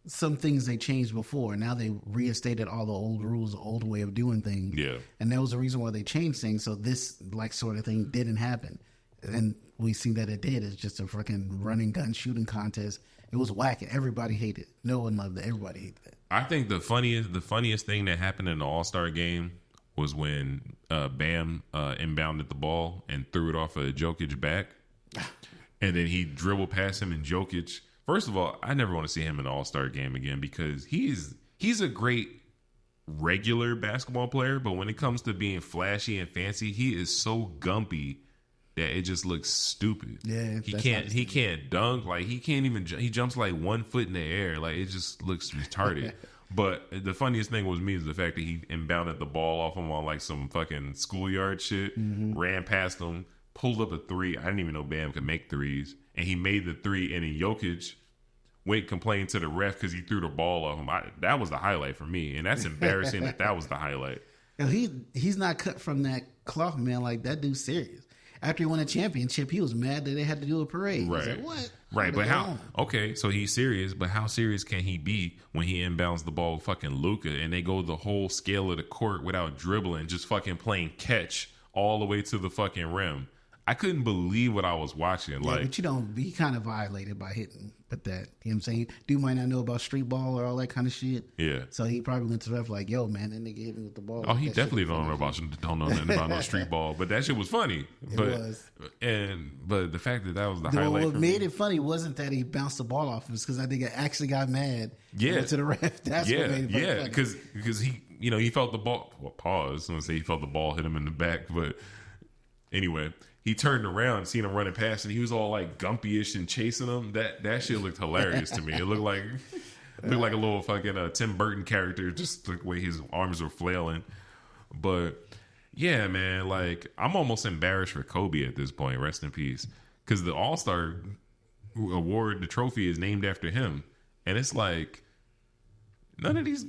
some things they changed before. Now they reinstated all the old rules, the old way of doing things. Yeah, and that was the reason why they changed things. So this like sort of thing didn't happen, and we see that it did. It's just a freaking running gun shooting contest. It was whack. Everybody hated it. No one loved it. Everybody hated it. I think the funniest thing that happened in the All-Star game was when Bam inbounded the ball and threw it off of Jokic back. And then he dribbled past him, and Jokic... First of all, I never want to see him in the All-Star game again because he's a great regular basketball player, but when it comes to being flashy and fancy, he is so gumpy that it just looks stupid. Yeah, he can't dunk. Like, he can't even... He jumps like 1 foot in the air. Like, it just looks retarded. But the funniest thing was me is the fact that he inbounded the ball off him on like some fucking schoolyard shit, ran past him, pulled up a three. I didn't even know Bam could make threes, and he made the three. And then Jokic went complaining to the ref because he threw the ball off him. That was the highlight for me, and that's embarrassing that was the highlight. Now, he's not cut from that cloth, man. Like, that dude's serious. After he won a championship, he was mad that they had to do a parade. Right. Like, what? Right, but how? Okay, so he's serious, but how serious can he be when he inbounds the ball with fucking Luka and they go the whole scale of the court without dribbling, just fucking playing catch all the way to the fucking rim? I couldn't believe what I was watching. Yeah, like, but you don't be kind of violated by hitting. But that, you know what I'm saying? Dude might not know about street ball or all that kind of shit. Yeah. So he probably went to the ref like, yo, man, that nigga hit me with the ball. Oh, he definitely don't know nothing about no street ball. But that shit was funny. It but, was. But the fact that was the highlight. What made it funny wasn't that he bounced the ball off him. It's because I think I actually got mad. Yeah. Went to the ref. That's what made it funny. Because he, he felt the ball. Well, pause. I'm going to say he felt the ball hit him in the back. But anyway, he turned around and seen him running past, and he was all like gumpy-ish and chasing him. That shit looked hilarious to me. It looked like a little fucking Tim Burton character, just the way his arms were flailing. But yeah, man, like, I'm almost embarrassed for Kobe at this point. Rest in peace, because the All-Star award, the trophy, is named after him, and it's like none of these.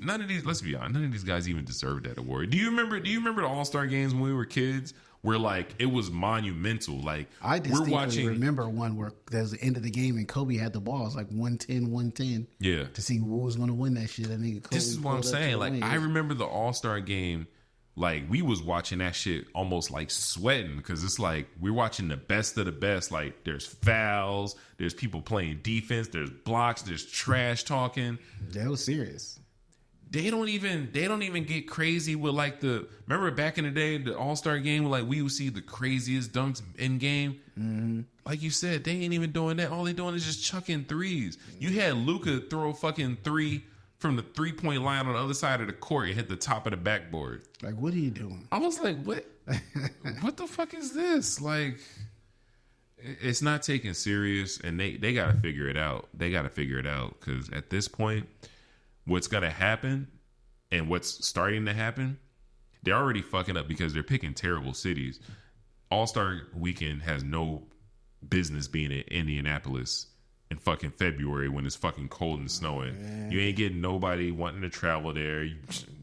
Let's be honest, none of these guys even deserve that award. Do you remember the All-Star games when we were kids? Where like it was monumental. Like, I distinctly remember one where there was the end of the game and Kobe had the ball. It was like 110. Yeah. To see who was going to win that shit. I think Kobe, this is what I'm saying. Like, I remember the All-Star game. Like, we was watching that shit almost like sweating because it's like we're watching the best of the best. Like, there's fouls, there's people playing defense, there's blocks, there's trash talking. That was serious. They don't even get crazy with like remember back in the day, the All-Star game, like we would see the craziest dunks in game. Mm-hmm. Like you said, they ain't even doing that. All they doing is just chucking threes. You had Luka throw a fucking three from the 3-point line on the other side of the court and hit the top of the backboard. Like, what are you doing? I was like, what? What the fuck is this? Like, it's not taken serious, and they got to figure it out. They got to figure it out because at this point, what's going to happen and what's starting to happen, they're already fucking up because they're picking terrible cities. All-Star Weekend has no business being in Indianapolis in fucking February when it's fucking cold and snowing. Man. You ain't getting nobody wanting to travel there.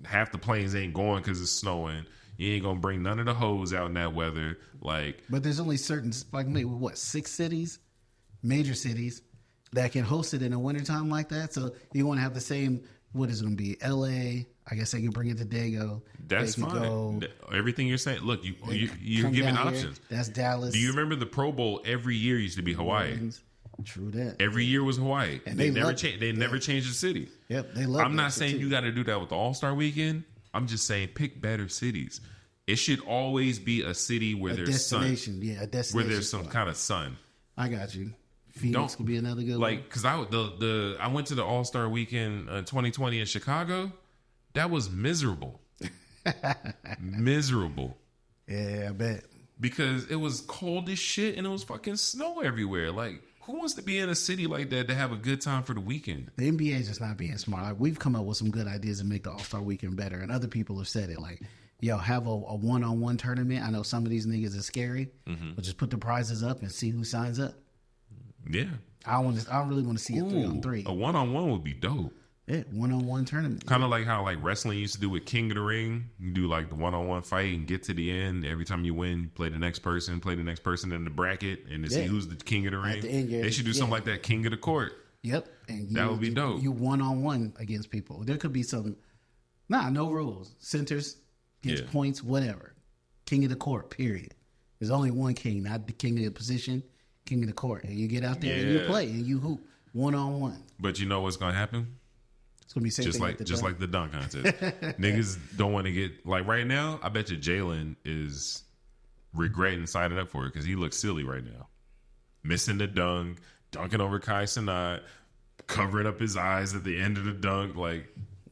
Half the planes ain't going because it's snowing. You ain't going to bring none of the hoes out in that weather. Like, but there's only certain, like, maybe, 6 cities? Major cities that can host it in the wintertime like that. So you want to have the same, what is it going to be? LA. I guess they can bring it to Dago. That's fine. Everything you're saying. Look, you're giving options. That's Dallas. Do you remember the Pro Bowl every year used to be Hawaii? True that. Every year was Hawaii. And they never changed. They never changed the city. Yep, they love. I'm not saying you got to do that with the All-Star Weekend. I'm just saying pick better cities. It should always be a city where there's sun. Yeah, a destination where there's some kind of sun. I got you. Phoenix could be another good one. Because I went to the All-Star Weekend 2020 in Chicago. That was miserable. Miserable. Yeah, I bet. Because it was cold as shit and it was fucking snow everywhere. Like, who wants to be in a city like that to have a good time for the weekend? The NBA is just not being smart. Like, we've come up with some good ideas to make the All-Star Weekend better, and other people have said it. Like, yo, have a one-on-one tournament. I know some of these niggas are scary, but just put the prizes up and see who signs up. Yeah. I really want to see a 3-on-3. A one-on-one would be dope. Yeah, one-on-one tournament. Kind of like how like wrestling used to do with King of the Ring. You do like the one-on-one fight and get to the end. Every time you win, you play the next person in the bracket, and to see who's the King of the Ring. They should do something like that, King of the Court. Yep, and that would be dope. You one-on-one against people. There could be some, no rules. Centers gets points, whatever. King of the Court, period. There's only one king, not the king of the position, king of the court. And you get out there and you play and you hoop one-on-one. But you know what's gonna happen? It's gonna be same just like the dunk contest. Niggas don't want to get like right now. I bet you Jalen is regretting signing up for it because he looks silly right now, missing the dunk, dunking over Kai Cenat, covering up his eyes at the end of the dunk. Like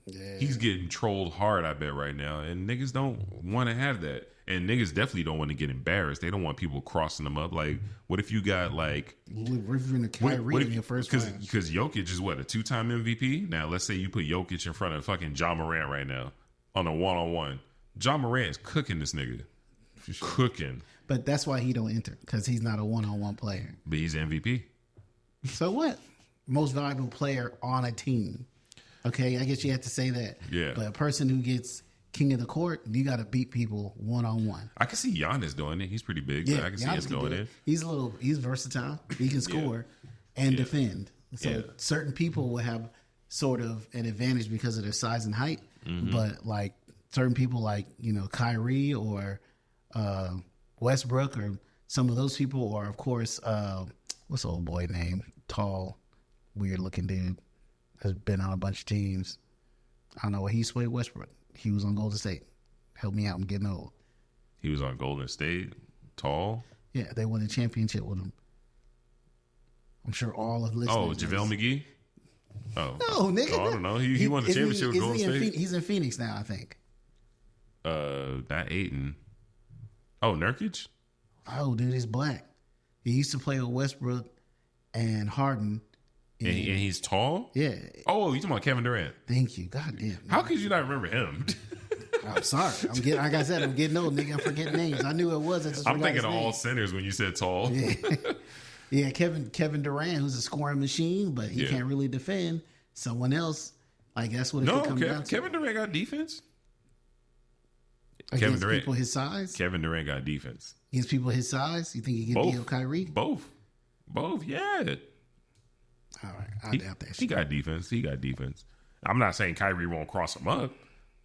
he's getting trolled hard. I bet right now, and niggas don't want to have that. And niggas definitely don't want to get embarrassed. They don't want people crossing them up. Like, what if you got like Kyrie in your first round? Because Jokic is what, a 2-time MVP? Now, let's say you put Jokic in front of fucking Ja Morant right now on a one-on-one. Ja Morant is cooking this nigga. Cooking. But that's why he don't enter, because he's not a one-on-one player. But he's MVP. So what? Most valuable player on a team. Okay, I guess you have to say that. Yeah. But a person who gets King of the Court, you got to beat people one-on-one. I can see Giannis doing it. He's pretty big. Yeah, but I can see him going in. He's versatile. He can score and defend. So certain people will have sort of an advantage because of their size and height. Mm-hmm. But like certain people like, Kyrie or Westbrook or some of those people, or of course, what's the old boy name? Tall, weird looking dude. Has been on a bunch of teams. I don't know what he swayed Westbrook. He was on Golden State. Help me out, I'm getting old. He was on Golden State, tall. Yeah, they won a championship with him. I'm sure all of listeners. Oh, JaVale McGee? Oh. No, nigga. Oh, I don't know. He won the championship with Golden State. He's in Phoenix now, I think. Not Ayton. Oh, Nurkic? Oh, dude, he's black. He used to play with Westbrook and Harden. And he's tall? Yeah. Oh, you talking about Kevin Durant? Thank you. God damn. How could you not remember him? I'm sorry. Like I said, I'm getting old, nigga. I'm forgetting names. I knew it was. I'm thinking of all centers when you said tall. Yeah, yeah. Kevin Durant, who's a scoring machine, but he can't really defend. Someone else, like that's what it could come down to. Kevin Durant got defense. Against people his size. Kevin Durant got defense against people his size. You think he can deal Kyrie? Both. Yeah. All right, I doubt that shit. He got defense. I'm not saying Kyrie won't cross him up,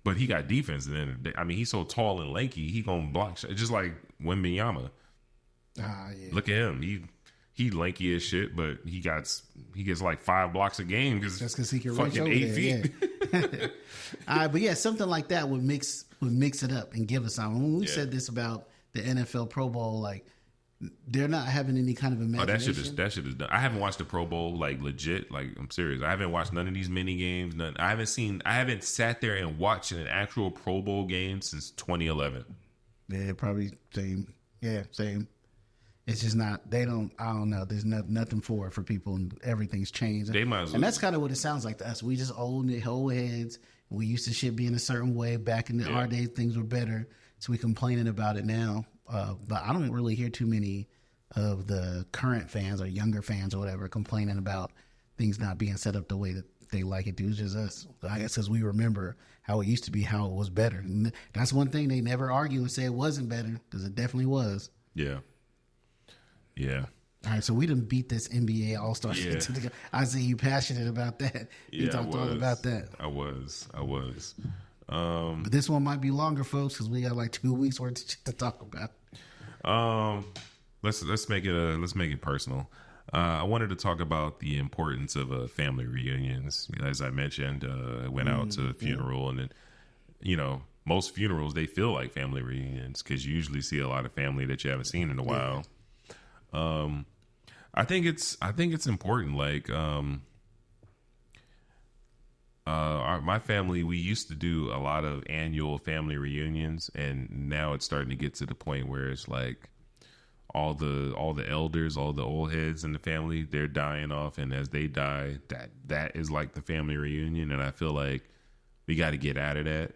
but he got defense. And then, he's so tall and lanky, he gonna block shit. Just like Wembanyama. Yeah. Look at him. He lanky as shit, but he gets like 5 blocks a game because he can fucking reach 8 feet. Yeah. All right, but yeah, something like that would mix it up and give us something. When we said this about the NFL Pro Bowl, like. They're not having any kind of imagination. That shit is done. I haven't watched the Pro Bowl like legit. Like I'm serious. I haven't watched none of these mini games. None. I haven't sat there and watched an actual Pro Bowl game since 2011. Yeah, probably same. Yeah, same. It's just not. I don't know. There's nothing for people, and everything's changed. They might as well. And that's kind of what it sounds like to us. We just old heads. We used to shit being a certain way back in our days. Things were better, so we complaining about it now. But I don't really hear too many of the current fans or younger fans or whatever complaining about things not being set up the way that they like it to. It's just us. I guess because we remember how it used to be, how it was better. And that's one thing they never argue and say it wasn't better, because it definitely was. Yeah. All right, so we done beat this NBA All-Star shit. I see you passionate about that. You talked all about that. I was. But this one might be longer, folks, because we got like 2 weeks worth of shit to talk about. Let's make it personal. I wanted to talk about the importance of family reunions. As I mentioned, I went out to a funeral, and then, most funerals, they feel like family reunions because you usually see a lot of family that you haven't seen in a while. I think it's important. Like, my family, we used to do a lot of annual family reunions, and now it's starting to get to the point where it's like all the elders, all the old heads in the family, they're dying off, and as they die, that is like the family reunion. And I feel like we got to get out of that,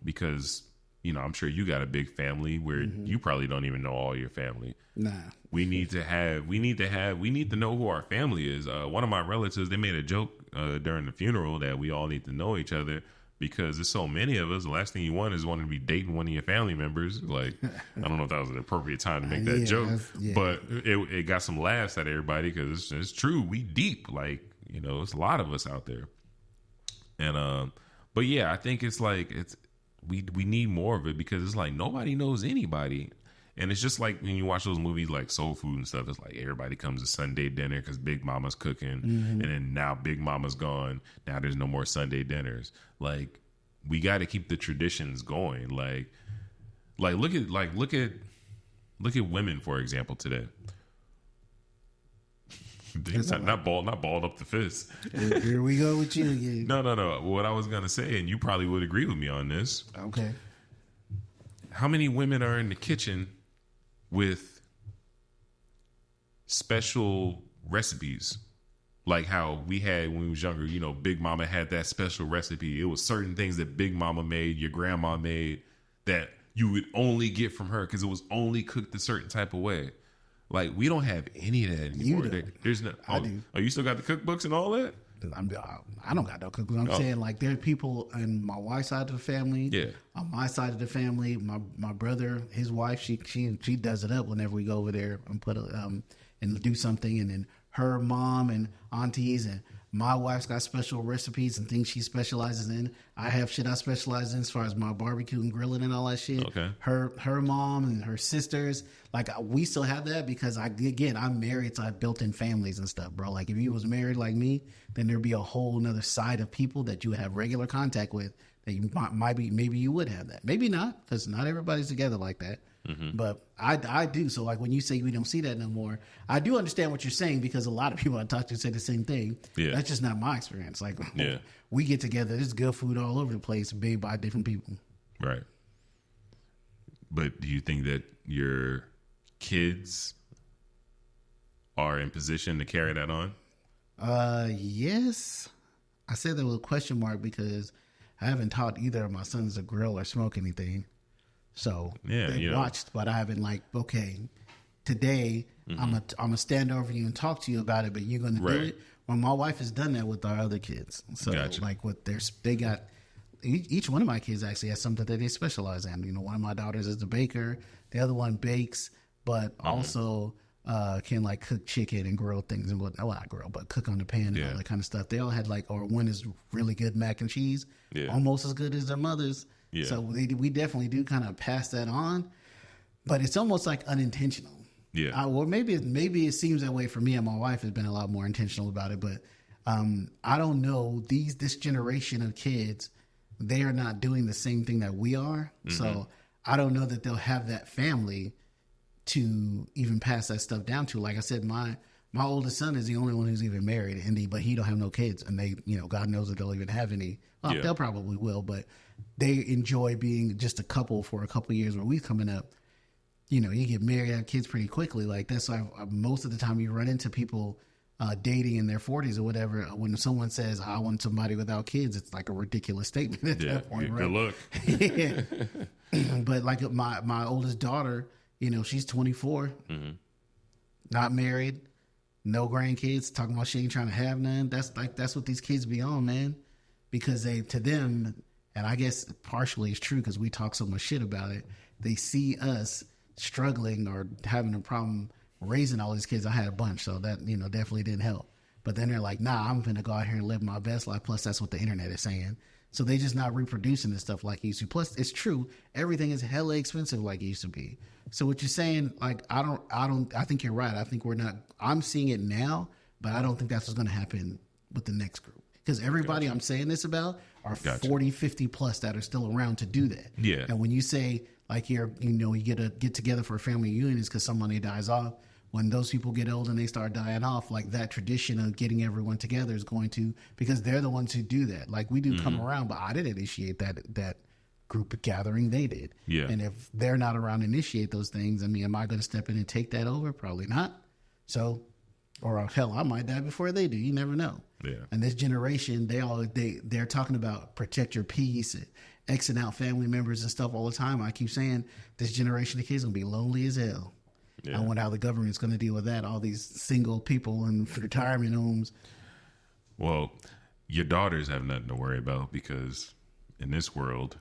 because I'm sure you got a big family where you probably don't even know all your family. Nah. We need to know who our family is. One of my relatives, they made a joke during the funeral that we all need to know each other because there's so many of us. The last thing you want is wanting to be dating one of your family members. Like, I don't know if that was an appropriate time to make that joke, but it got some laughs at everybody because it's true. We deep, like, it's a lot of us out there. And, but yeah, I think it's like, we need more of it because it's like nobody knows anybody. And it's just like when you watch those movies like Soul Food and stuff, it's like everybody comes to Sunday dinner because Big Mama's cooking. And then now Big Mama's gone. Now there's no more Sunday dinners. Like, we got to keep the traditions going. Like look at women, for example, today. Not balled up the fist. Here we go with you again. No. What I was going to say, and you probably would agree with me on this. Okay. How many women are in the kitchen with special recipes? Like how we had when we was younger, Big Mama had that special recipe. It was certain things that Big Mama made, your grandma made, that you would only get from her because it was only cooked a certain type of way. Like, we don't have any of that anymore. There's no. I do. Oh, you still got the cookbooks and all that? I don't got no cookbooks. I'm saying, like, there are people on my wife's side of the family. Yeah. On my side of the family, my brother, his wife, she does it up whenever we go over there and and do something, and then her mom and aunties and my wife's got special recipes and things she specializes in. I have shit I specialize in as far as my barbecue and grilling and all that shit. Okay. Her mom and her sisters, like, we still have that because I'm married, so I built in families and stuff, bro. Like, if you was married like me, then there'd be a whole nother side of people that you would have regular contact with that you maybe you would have that. Maybe not, because not everybody's together like that. But I do. So, like, when you say we don't see that no more, I do understand what you're saying because a lot of people I talk to say the same thing. Yeah. That's just not my experience. Like, we get together, there's good food all over the place made by different people. Right. But do you think that your kids are in position to carry that on? Yes. I said that with a question mark because I haven't taught either of my sons to grill or smoke anything. So they watched, but I haven't today I'm gonna stand over you and talk to you about it, but you're gonna do it. Well, my wife has done that with our other kids. So like with they got each one of my kids actually has something that they specialize in. One of my daughters is a baker, the other one bakes, but also can like cook chicken and grill things and not grill, but cook on the pan and all that kind of stuff. They all had or one is really good mac and cheese, almost as good as their mother's. Yeah. So we definitely do kind of pass that on, but it's almost like unintentional. Yeah. Or maybe it seems that way for me, and my wife has been a lot more intentional about it. But I don't know, this generation of kids, they are not doing the same thing that we are. So I don't know that they'll have that family to even pass that stuff down to. Like I said, my oldest son is the only one who's even married, but he don't have no kids, and they, God knows that they'll even have any. Well, they'll probably will, but they enjoy being just a couple for a couple of years. Where we coming up, you get married, have kids pretty quickly. Like, that's why most of the time you run into people dating in their 40s or whatever. When someone says, "I want somebody without kids," it's like a ridiculous statement at that point, right? Good luck. But like my oldest daughter, she's 24, not married, no grandkids, talking about she ain't trying to have none. That's what these kids be on, man. Because to them, and I guess partially it's true because we talk so much shit about it, they see us struggling or having a problem raising all these kids. I had a bunch, so that, definitely didn't help. But then they're like, nah, I'm going to go out here and live my best life. Plus, that's what the internet is saying. So they just not reproducing this stuff like it used to. Plus, it's true. Everything is hella expensive like it used to be. So what you're saying, like, I think you're right. I think I'm seeing it now, but I don't think that's what's going to happen with the next group. Because everybody I'm saying this about are 40, 50 plus that are still around to do that. Yeah. And when you say, like, you get together for a family reunion is because somebody dies off. When those people get old and they start dying off, like, that tradition of getting everyone together is going to, because they're the ones who do that. Like, we do come around, but I didn't initiate that group gathering. They did. Yeah. And if they're not around to initiate those things, I mean, am I going to step in and take that over? Probably not. So, or hell, I might die before they do. You never know. Yeah. And this generation, they're talking about protect your peace Xing out family members and stuff all the time. I keep saying this generation of kids going to be lonely as hell. Yeah. I wonder how the government's going to deal with that. All these single people in retirement homes. Well, your daughters have nothing to worry about because in this world,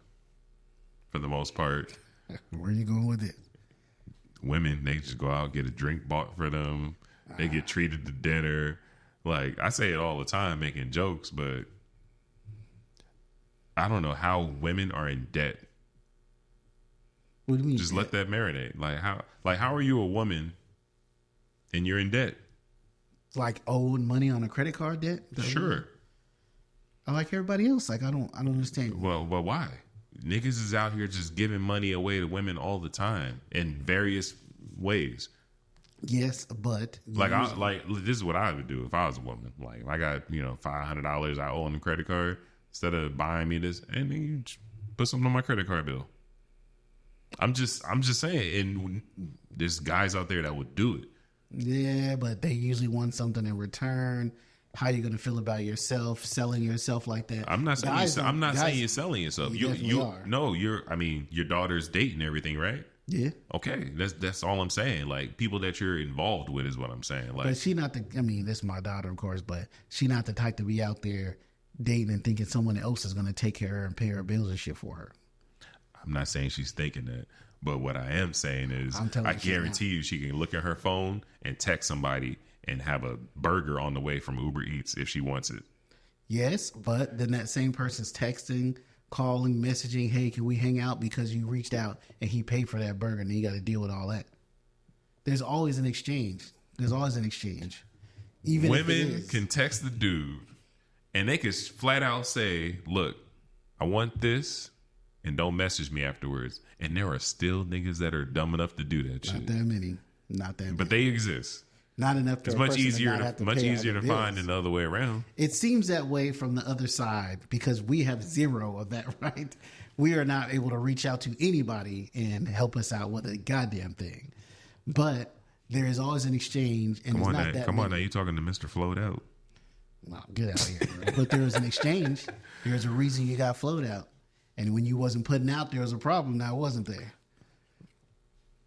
for the most part, where are you going with it? Women, they just go out, get a drink bought for them. They get treated to dinner. Like, I say it all the time, making jokes, but I don't know how women are in debt. What do you mean? Just let that marinate. How are you a woman and you're in debt? Like owed money on a credit card debt? Sure. I like everybody else. Like I don't understand. Well, why? Niggas is out here just giving money away to women all the time in various ways. Yes, but this is what I would do if I was a woman. Like, if I got $500 I owe on the credit card, instead of buying me this, and then you just put something on my credit card bill. I'm just saying, and there's guys out there that would do it. Yeah, but they usually want something in return. How are you going to feel about yourself, selling yourself like that? I'm not saying you're selling yourself. You are. No, your daughter's dating everything, right? Yeah. Okay, that's all I'm saying. Like, people that you're involved with is what I'm saying. Like, but she not the. I mean, this is my daughter, of course, but she not the type to be out there dating and thinking someone else is going to take care of her and pay her bills and shit for her. I'm not saying she's thinking that, but what I am saying is, I guarantee you, she can look at her phone and text somebody and have a burger on the way from Uber Eats if she wants it. Yes, but then that same person's texting, calling, messaging, hey, can we hang out because you reached out and he paid for that burger and then you got to deal with all that. There's always an exchange. Even women can text the dude and they can flat out say, look, I want this, and don't message me afterwards. And there are still niggas that are dumb enough to do that shit. Not that many. But they exist. Not enough to It's much easier to find than the other way around. It seems that way from the other side because we have zero of that, right? We are not able to reach out to anybody and help us out with a goddamn thing. But there is always an exchange. And Come on now. You talking to Mr. Float Out. No, get out of here. But there is an exchange. There's a reason you got float out. And when you wasn't putting out, there was a problem. Now, wasn't there?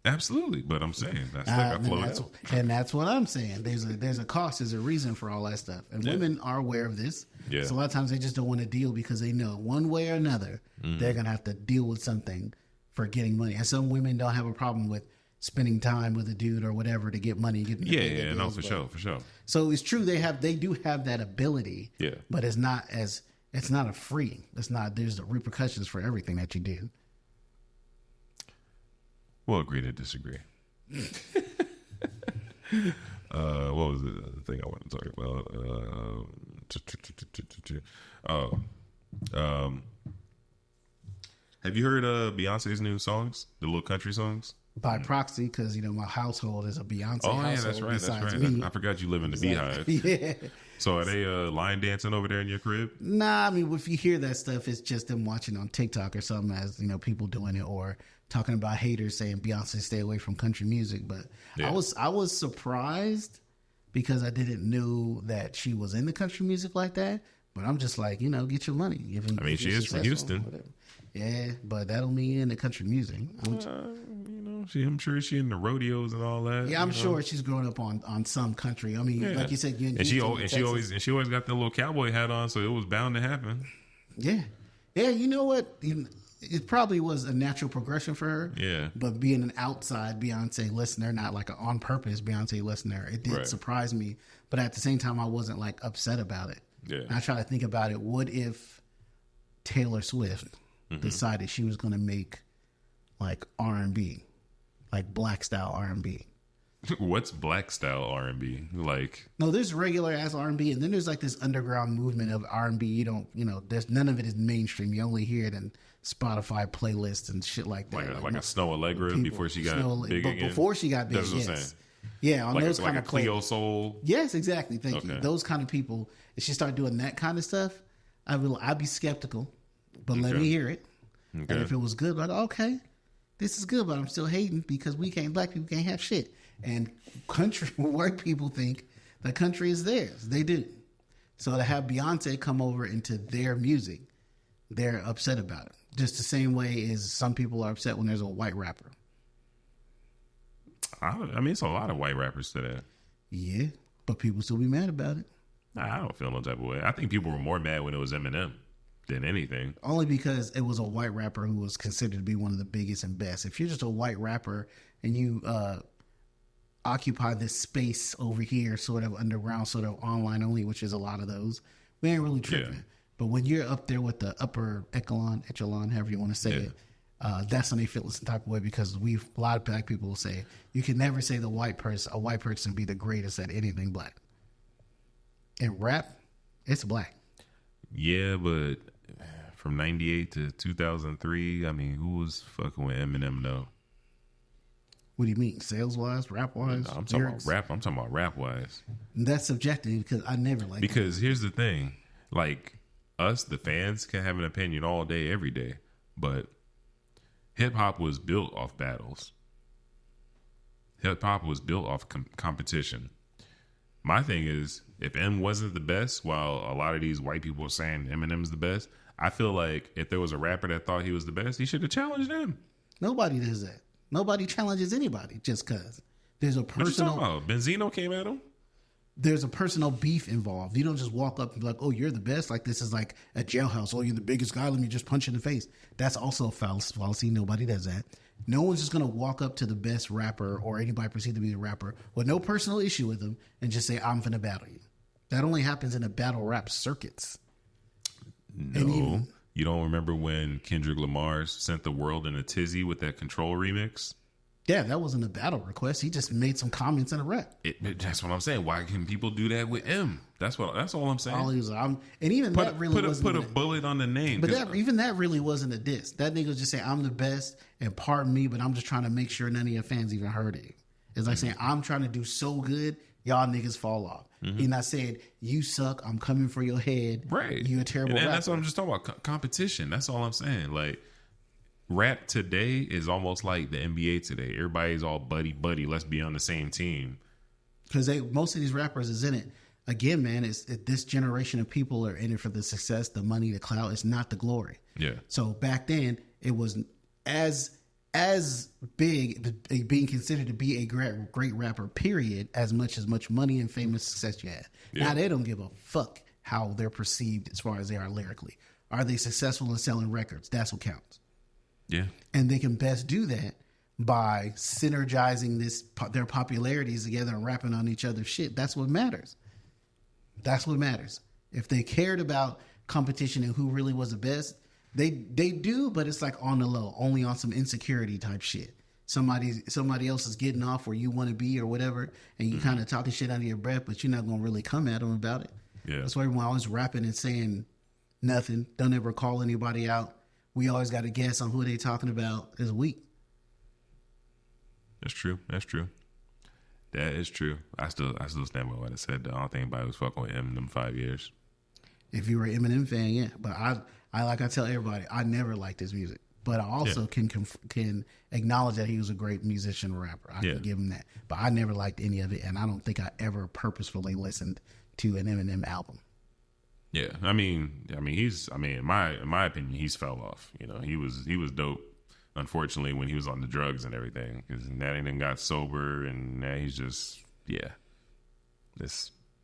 Absolutely, but I'm saying that's like a float out. And that's what I'm saying. There's a cost, there's a reason for all that stuff. And women are aware of this. Yeah. So a lot of times they just don't want to deal because they know one way or another they're gonna have to deal with something for getting money. And some women don't have a problem with spending time with a dude or whatever to get money. For sure. So it's true they do have that ability. Yeah. But it's not a free. There's the repercussions for everything that you do. We'll agree to disagree. What was the thing I wanted to talk about? Have you heard Beyonce's new songs, the little country songs? By proxy, because my household is a Beyonce household. Yeah, that's right. Me. I forgot you live in the Beehive. Yeah. So are they line dancing over there in your crib? Nah, I mean, if you hear that stuff, it's just them watching on TikTok or something as people doing it or talking about haters saying Beyonce stay away from country music. But yeah. I was surprised because I didn't know that she was into country music like that. But I'm just like, get your money. She is from Houston. Yeah, but that don't mean into country music. I'm sure she's in the rodeos and all that. Yeah, I'm sure she's growing up on some country. I mean, like you said, she always got the little cowboy hat on, so it was bound to happen. Yeah. You know what? It probably was a natural progression for her. Yeah. But being an outside Beyonce listener, not like an on purpose Beyonce listener, it did surprise me. But at the same time, I wasn't like upset about it. Yeah. And I try to think about it. What if Taylor Swift decided she was going to make like R&B, like black style R&B? What's black style R&B? Like, no, there's regular ass R&B, and then there's like this underground movement of R&B. You don't, there's none of it is mainstream. You only hear it in Spotify playlists and shit like that. Like a Snow Allegra before she got big again. Before she got big, that's what I'm saying. Yeah, on those kind of Cleo Soul. Yes, exactly. Thank you. Those kind of people. If she start doing that kind of stuff, I'd be skeptical, but let me hear it. Okay. And if it was good, like okay, this is good, but I'm still hating because black people can't have shit. And white people think the country is theirs. They do. So to have Beyonce come over into their music, they're upset about it. Just the same way as some people are upset when there's a white rapper. I mean, it's a lot of white rappers today. Yeah, but people still be mad about it. Nah, I don't feel no type of way. I think people were more mad when it was Eminem than anything. Only because it was a white rapper who was considered to be one of the biggest and best. If you're just a white rapper and you occupy this space over here, sort of underground, sort of online only, which is a lot of those, we ain't really tripping. Yeah. But when you're up there with the upper echelon, however you want to say it, that's when they feel some type of way, because a lot of black people will say you can never say a white person be the greatest at anything black. In rap, it's black. Yeah, but from 98 to 2003, I mean, who was fucking with Eminem though? What do you mean? Sales wise, rap wise? No, I'm talking about rap. I'm talking about rap wise. That's subjective, because I never liked it. Because here's the thing, like, us, the fans, can have an opinion all day, every day, but hip hop was built off battles. Hip hop was built off competition. My thing is, if M wasn't the best, while a lot of these white people are saying Eminem's the best, I feel like if there was a rapper that thought he was the best, he should have challenged him. Nobody does that. Nobody challenges anybody just because there's a personal. What you talking about? Benzino came at him. There's a personal beef involved. You don't just walk up and be like, "Oh, you're the best." Like, this is like a jailhouse. "Oh, you're the biggest guy. Let me just punch you in the face." That's also a fallacy. Nobody does that. No one's just going to walk up to the best rapper or anybody perceived to be the rapper with no personal issue with them and just say, "I'm finna battle you." That only happens in the battle rap circuits. No. You don't remember when Kendrick Lamar sent the world in a tizzy with that Control remix? Yeah, that wasn't a battle request. He just made some comments in a rap. That's what I'm saying. Why can people do that with M? That's all I'm saying. And even that really wasn't put a bullet on the name. But that really wasn't a diss. That nigga was just saying, "I'm the best, and pardon me, but I'm just trying to make sure none of your fans even heard it." It's like saying, "I'm trying to do so good, y'all niggas fall off." Mm-hmm. He not saying, "You suck, I'm coming for your head." Right. You a terrible rapper. That's what I'm just talking about. Competition. That's all I'm saying. Like, rap today is almost like the NBA today. Everybody's all buddy. Let's be on the same team. Because most of these rappers is in it. Again, man, this generation of people are in it for the success, the money, the clout. It's not the glory. Yeah. So back then, it was as big, being considered to be a great rapper, period, as much money and famous success you had. Yeah. Now they don't give a fuck how they're perceived as far as they are lyrically. Are they successful in selling records? That's what counts. Yeah. And they can best do that by synergizing their popularities together and rapping on each other's shit. That's what matters. That's what matters. If they cared about competition and who really was the best, they do, but it's like on the low, only on some insecurity type shit. Somebody else is getting off where you want to be or whatever, and you kind of talking shit under your breath, but you're not going to really come at them about it. Yeah. That's why everyone always rapping and saying nothing. Don't ever call anybody out. We always got to guess on who they talking about. It's weak. That's true. That is true. I still stand by what I said, though. I don't think anybody was fucking with Eminem in 5 years. If you were an Eminem fan, yeah. But I tell everybody, I never liked his music. But I also can acknowledge that he was a great musician and rapper. I can give him that. But I never liked any of it, and I don't think I ever purposefully listened to an Eminem album. Yeah, I mean, in my opinion, he's fell off. You know, he was dope. Unfortunately, when he was on the drugs and everything, because now he then got sober, and now he's just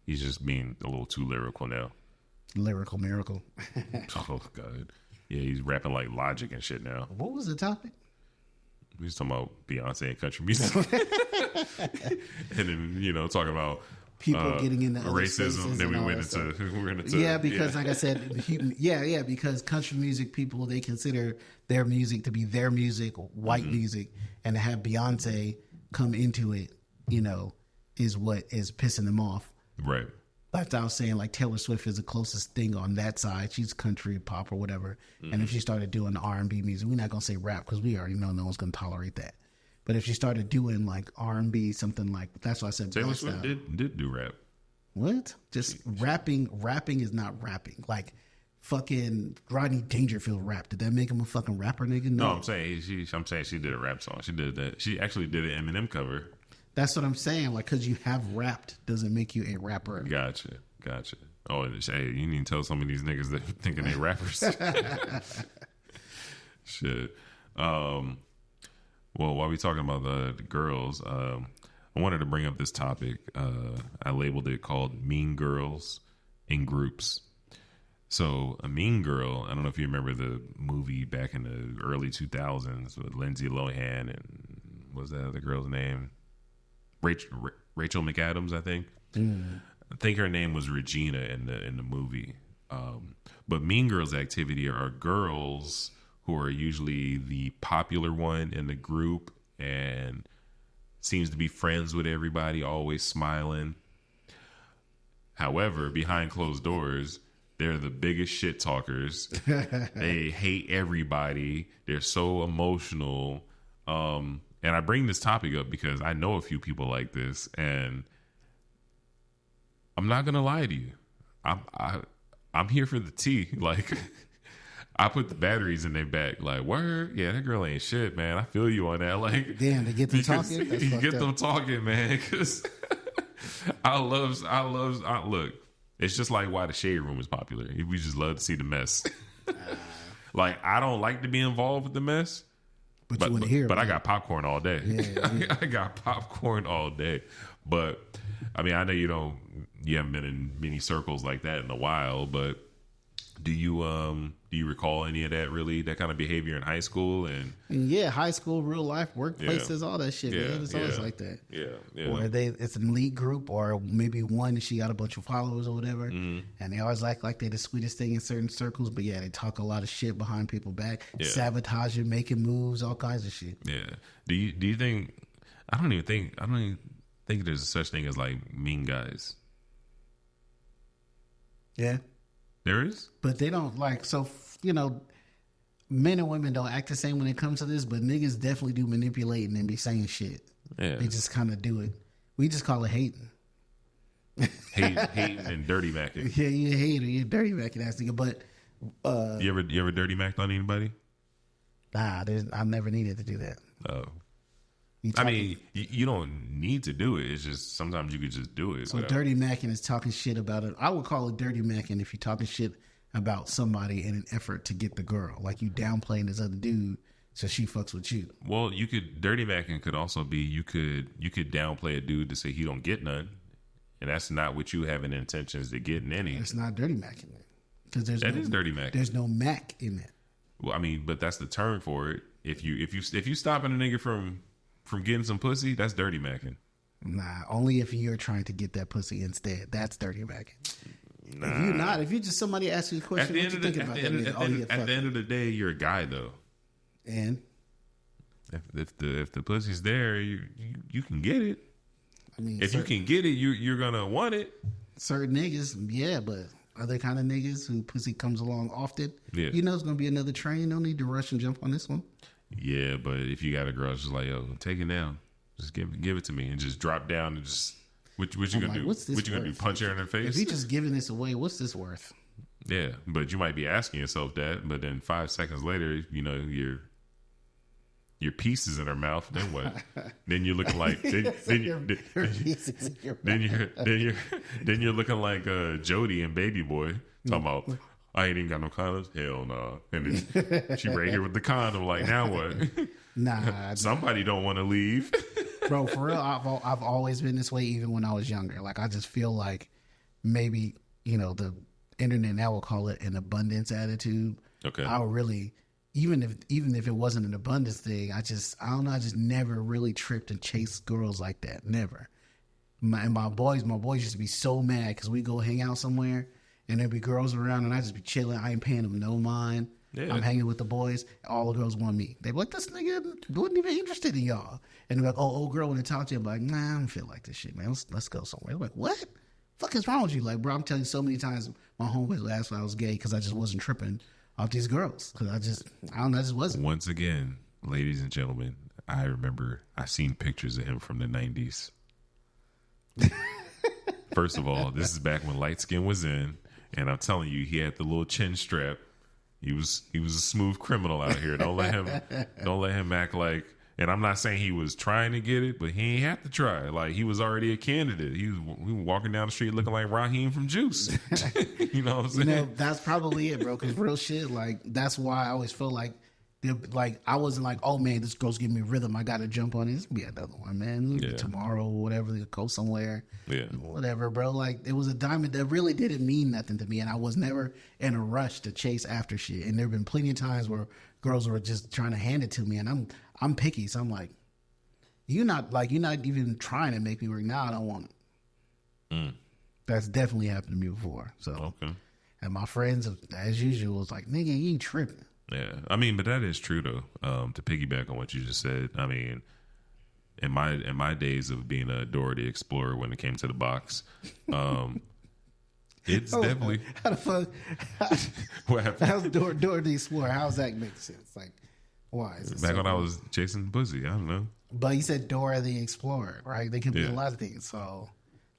he's just being a little too lyrical now. Lyrical miracle. Oh God, yeah, he's rapping like Logic and shit now. What was the topic? We was talking about Beyonce and country music, and then talking about people getting into racism. Then we went into because like I said, because country music people, they consider their music to be their music, white music, and to have Beyonce come into it, is what is pissing them off. Right. Like I was saying, like Taylor Swift is the closest thing on that side. She's country, pop, or whatever. Mm-hmm. And if she started doing R&B music, we're not gonna say rap because we already know no one's gonna tolerate that. But if she started doing like R&B, something like that's why I said Taylor Swift did do rap. What? Just rapping. Rapping is not rapping. Like fucking Rodney Dangerfield rap. Did that make him a fucking rapper, nigga? No, I'm saying she did a rap song. She did that. She actually did an Eminem cover. That's what I'm saying. Like, because you have rapped doesn't make you a rapper. Gotcha. Oh, hey, you need to tell some of these niggas that thinking they rappers. Shit. Well, while we talking about the girls, I wanted to bring up this topic. I labeled it called Mean Girls in Groups. So a mean girl, I don't know if you remember the movie back in the early 2000s with Lindsay Lohan and what was that other girl's name? Rachel McAdams, I think. I think her name was Regina in the movie. But mean girls activity are girls who are usually the popular one in the group and seems to be friends with everybody, always smiling. However, behind closed doors, they're the biggest shit talkers. They hate everybody. They're so emotional. And I bring this topic up because I know a few people like this, and I'm not gonna lie to you. I'm here for the tea. Like, I put the batteries in their back. Like, word, yeah, that girl ain't shit, man. I feel you on that. Like, damn, to get them talking. You get them talking, man. Because I look. It's just like why the Shade Room is popular. We just love to see the mess. Like, I don't like to be involved with the mess, but you want to hear. But I got popcorn all day. Yeah. I got popcorn all day. But I mean, I know you haven't been in many circles like that in a while. But do you recall any of that kind of behavior in high school and high school, real life, workplaces, all that shit, man. It's always like that. Yeah. Or it's an elite group, or maybe one and she got a bunch of followers or whatever, and they always act like they're the sweetest thing in certain circles, but they talk a lot of shit behind people's back, sabotaging, making moves, all kinds of shit. Yeah. Do you think? I don't even think there's such thing as like mean guys. Yeah. There is? But they don't men and women don't act the same when it comes to this, but niggas definitely do manipulating and be saying shit. Yeah. They just kind of do it. We just call it hating. Hating and dirty macking. Yeah, you a hater. You're a dirty macking ass nigga. But you ever dirty macked on anybody? Nah, I've never needed to do that. Oh. I mean, you don't need to do it. It's just sometimes you could just do it. So dirty macking is talking shit about it. I would call it dirty macking if you're talking shit about somebody in an effort to get the girl. Like you downplaying this other dude so she fucks with you. Well, dirty macking could also be you could downplay a dude to say he don't get none, and that's not what you having intentions to getting any. It's not dirty macking because that is dirty macking. There's no mac in that. Well, I mean, but that's the term for it. If you stopping a nigga from getting some pussy, that's dirty macking. Nah, only if you're trying to get that pussy instead. That's dirty macking. Nah. If you just somebody asks you a question, what you thinking about that nigga? At the end of the day, you're a guy though. And if the pussy's there, you can get it. I mean, if you can get it, you're gonna want it. Certain niggas, yeah, but other kind of niggas who pussy comes along often, you know it's gonna be another train. No need to rush and jump on this one. Yeah, but if you got a girl, just like, yo, take it down. Just give it to me and just drop down and just what you gonna do? What's this what you gonna do? Punch her in her face? If you just giving this away, what's this worth? Yeah, but you might be asking yourself that, but then 5 seconds later, your piece is in her mouth. Then what? Then you're looking like then you're looking like Jody and Baby Boy talking about. I ain't even got no condoms. Hell no. Nah. And then she right here with the condom. Like, now what? Nah. Somebody don't want to leave. Bro, for real, I've always been this way even when I was younger. Like, I just feel like maybe, the internet now will call it an abundance attitude. Okay. I would really, even if it wasn't an abundance thing, I don't know, I just never really tripped and chased girls like that. Never. My boys used to be so mad because we go hang out somewhere and there'd be girls around and I just be chilling. I ain't paying them no mind. Yeah. I'm hanging with the boys. All the girls want me. They be like, this nigga wasn't even interested in y'all. And they're like, oh, old girl, when they talk to you, I'm like, nah, I don't feel like this shit, man. Let's go somewhere. They're like, what? Fuck is wrong with you? Like, bro, I'm telling you so many times my homeboys would ask when I was gay because I just wasn't tripping off these girls. Because I just wasn't. Once again, ladies and gentlemen, I remember I've seen pictures of him from the 90s. First of all, this is back when light skin was in. And I'm telling you, he had the little chin strap. He was a smooth criminal out here. Don't let him act like. And I'm not saying he was trying to get it, but he ain't have to try. Like, he was already a candidate. He was walking down the street looking like Raheem from Juice. You know what I'm saying? That's probably it, bro. Because real shit, like, that's why I always feel like Like I wasn't like, oh man, this girl's giving me rhythm. I got to jump on it. This be another one, man. Yeah. Tomorrow or whatever, go somewhere. Yeah. Whatever, bro. Like it was a diamond that really didn't mean nothing to me, and I was never in a rush to chase after shit. And there have been plenty of times where girls were just trying to hand it to me, and I'm picky, so I'm like, you're not even trying to make me work. Now I don't want it. That's definitely happened to me before. So Okay. And my friends, as usual, was like, nigga, you ain't tripping. Yeah, I mean, but that is true though. To piggyback on what you just said, I mean, in my days of being a Dora the Explorer when it came to the box, it's definitely how the fuck. what happened. How's Dora the Explorer? How's that make sense? Like, why is it back when I was chasing pussy? I don't know. But you said Dora the Explorer, right? They could be a lot of things. So,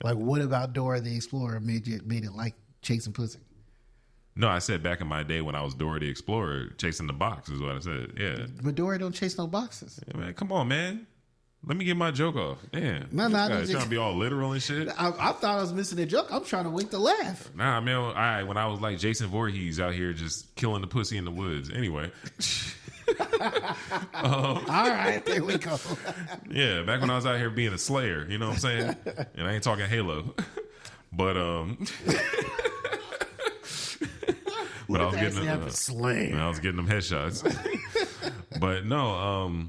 like, what about Dora the Explorer made it like chasing pussy? No, I said back in my day when I was Dora the Explorer, chasing the box is what I said. Yeah. But Dora don't chase no boxes. Yeah, man, come on, man. Let me get my joke off. Damn. No, trying to be all literal and shit. I thought I was missing a joke. I'm trying to wait to laugh. Nah, man. When I was like Jason Voorhees out here just killing the pussy in the woods. Anyway. All right, there we go. Yeah, back when I was out here being a slayer, you know what I'm saying? And I ain't talking Halo. But but I was getting them headshots. But no,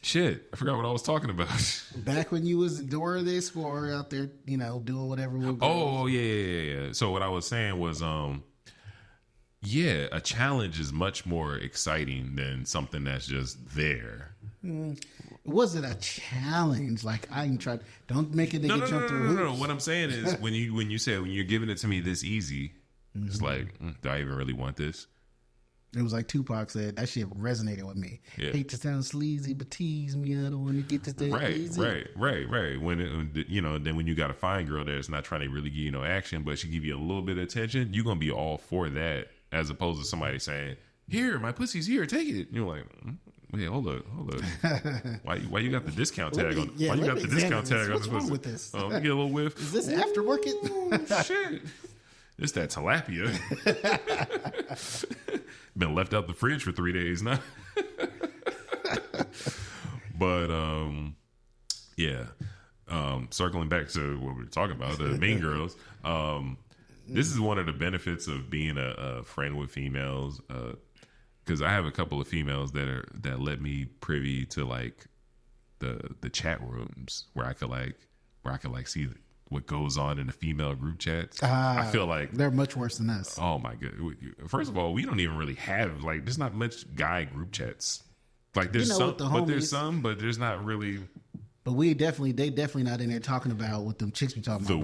shit, I forgot what I was talking about. Back when you was Dora the Explorer out there, doing whatever. Oh yeah. So what I was saying was, yeah, a challenge is much more exciting than something that's just there. Was it a challenge? Like I ain't tried. Don't make a nigga jump through hoops. No. What I'm saying is when you're giving it to me this easy, it's like, do I even really want this? It was like Tupac said, that shit resonated with me. Yeah. Hate to sound sleazy, but tease me. I don't want to get to that easy. Right. Then when you got a fine girl that's not trying to really give you no action, but she give you a little bit of attention, you're gonna be all for that, as opposed to somebody saying, "Here, my pussy's here, take it." And you're like, wait, hold up. Why you got the discount tag on? Why you got the discount tag on this? What's wrong with this? Let me get a little whiff. Is this aftermarket? Shit. It's that tilapia. Been left out the fridge for 3 days now. But yeah. Circling back to what we were talking about, the Mean Girls. This is one of the benefits of being a friend with females. Because I have a couple of females that let me privy to like the chat rooms where I could see what goes on in the female group chats. I feel like they're much worse than us. Oh my god! First of all, we don't even really have there's not much guy group chats. Like there's but there's not really. But they definitely not in there talking about what them chicks be talking about.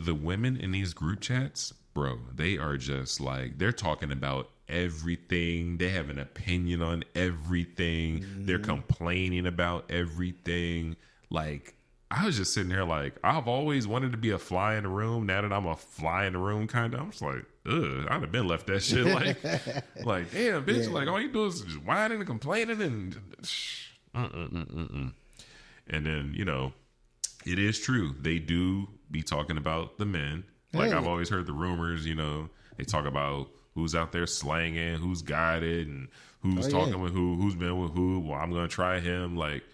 The women in these group chats, bro, they are just like they're talking about everything. They have an opinion on everything. They're complaining about everything. Like. I was just sitting there like, I've always wanted to be a fly in the room. Now that I'm a fly in the room, kind of, I'm just like, ugh, I'd have been left that shit. Like damn, bitch, like all you do is just whining and complaining and And then, it is true. They do be talking about the men. Like I've always heard the rumors, they talk about who's out there slanging, who's guided, and who's talking with who's been with who. Well, I'm going to try him. Like,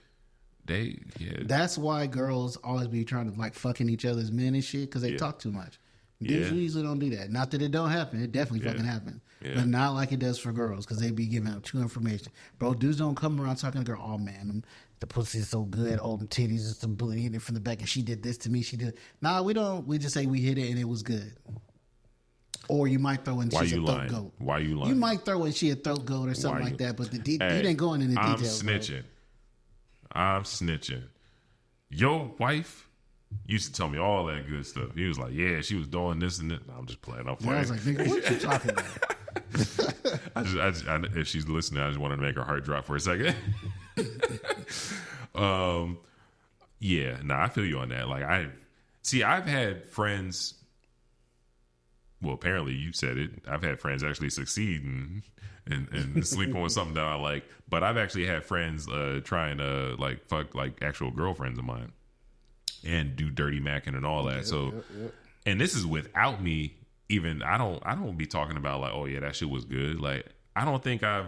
that's why girls always be trying to fucking each other's men and shit because they talk too much. Dudes usually don't do that. Not that it don't happen. It definitely fucking happens. But not like it does for girls because they be giving out too information. Bro, dudes don't come around talking to girl, oh man, the pussy is so good, all the titties is some bleeding from the back and she did this to me, she did. Nah, we don't. We just say we hit it and it was good. Or you might throw in she's a throat goat. Why you lying? You might throw in she a throat goat or something like that, but you ain't going into details. I'm snitching. Your wife used to tell me all that good stuff. He was like, yeah, she was doing this and that. I'm just playing. I'm playing. I was like, nigga, what you talking about? If she's listening, I just wanted to make her heart drop for a second. Yeah, I feel you on that. Like I've had friends. Well, apparently you said it. I've had friends actually succeed and sleeping with something that I like. But I've actually had friends trying to fuck actual girlfriends of mine and do dirty macking and all that. And this is without me even. I don't be talking about oh yeah, that shit was good. Like I don't think I've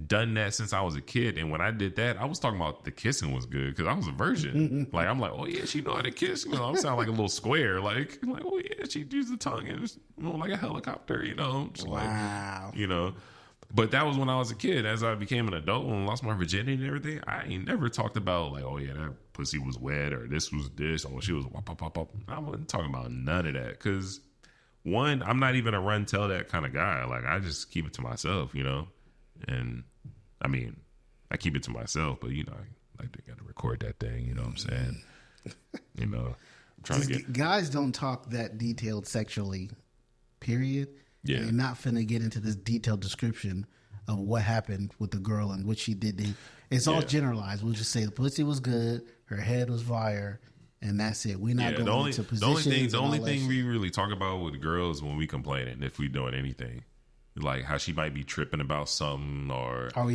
done that since I was a kid. And when I did that, I was talking about the kissing was good because I was a virgin. Like, I'm like, oh yeah, she know how to kiss. You know, I'm sounding like a little square. Like, oh yeah, she used the tongue and it was, you know, like a helicopter. You know, just Wow. like, you know. But that was when I was a kid. As I became an adult and lost my virginity and everything, I ain't never talked about like, oh yeah, that pussy was wet or this was this or she was wop, pop, pop, pop. I wasn't talking about none of that because one, I'm not even a run tell that kind of guy. Like I just keep it to myself, you know. And I mean, I keep it to myself, but you know, I like they got to record that thing. You know what I'm saying? You know, I'm trying to get guys don't talk that detailed sexually. Period. Yeah, and they're not finna get into this detailed description of what happened with the girl and what she did. It's all generalized. We'll just say the pussy was good, her head was fire, and that's it. We're not going into positions. The only thing we really talk about with girls when we complaining, if we doing anything, like how she might be tripping about something, or how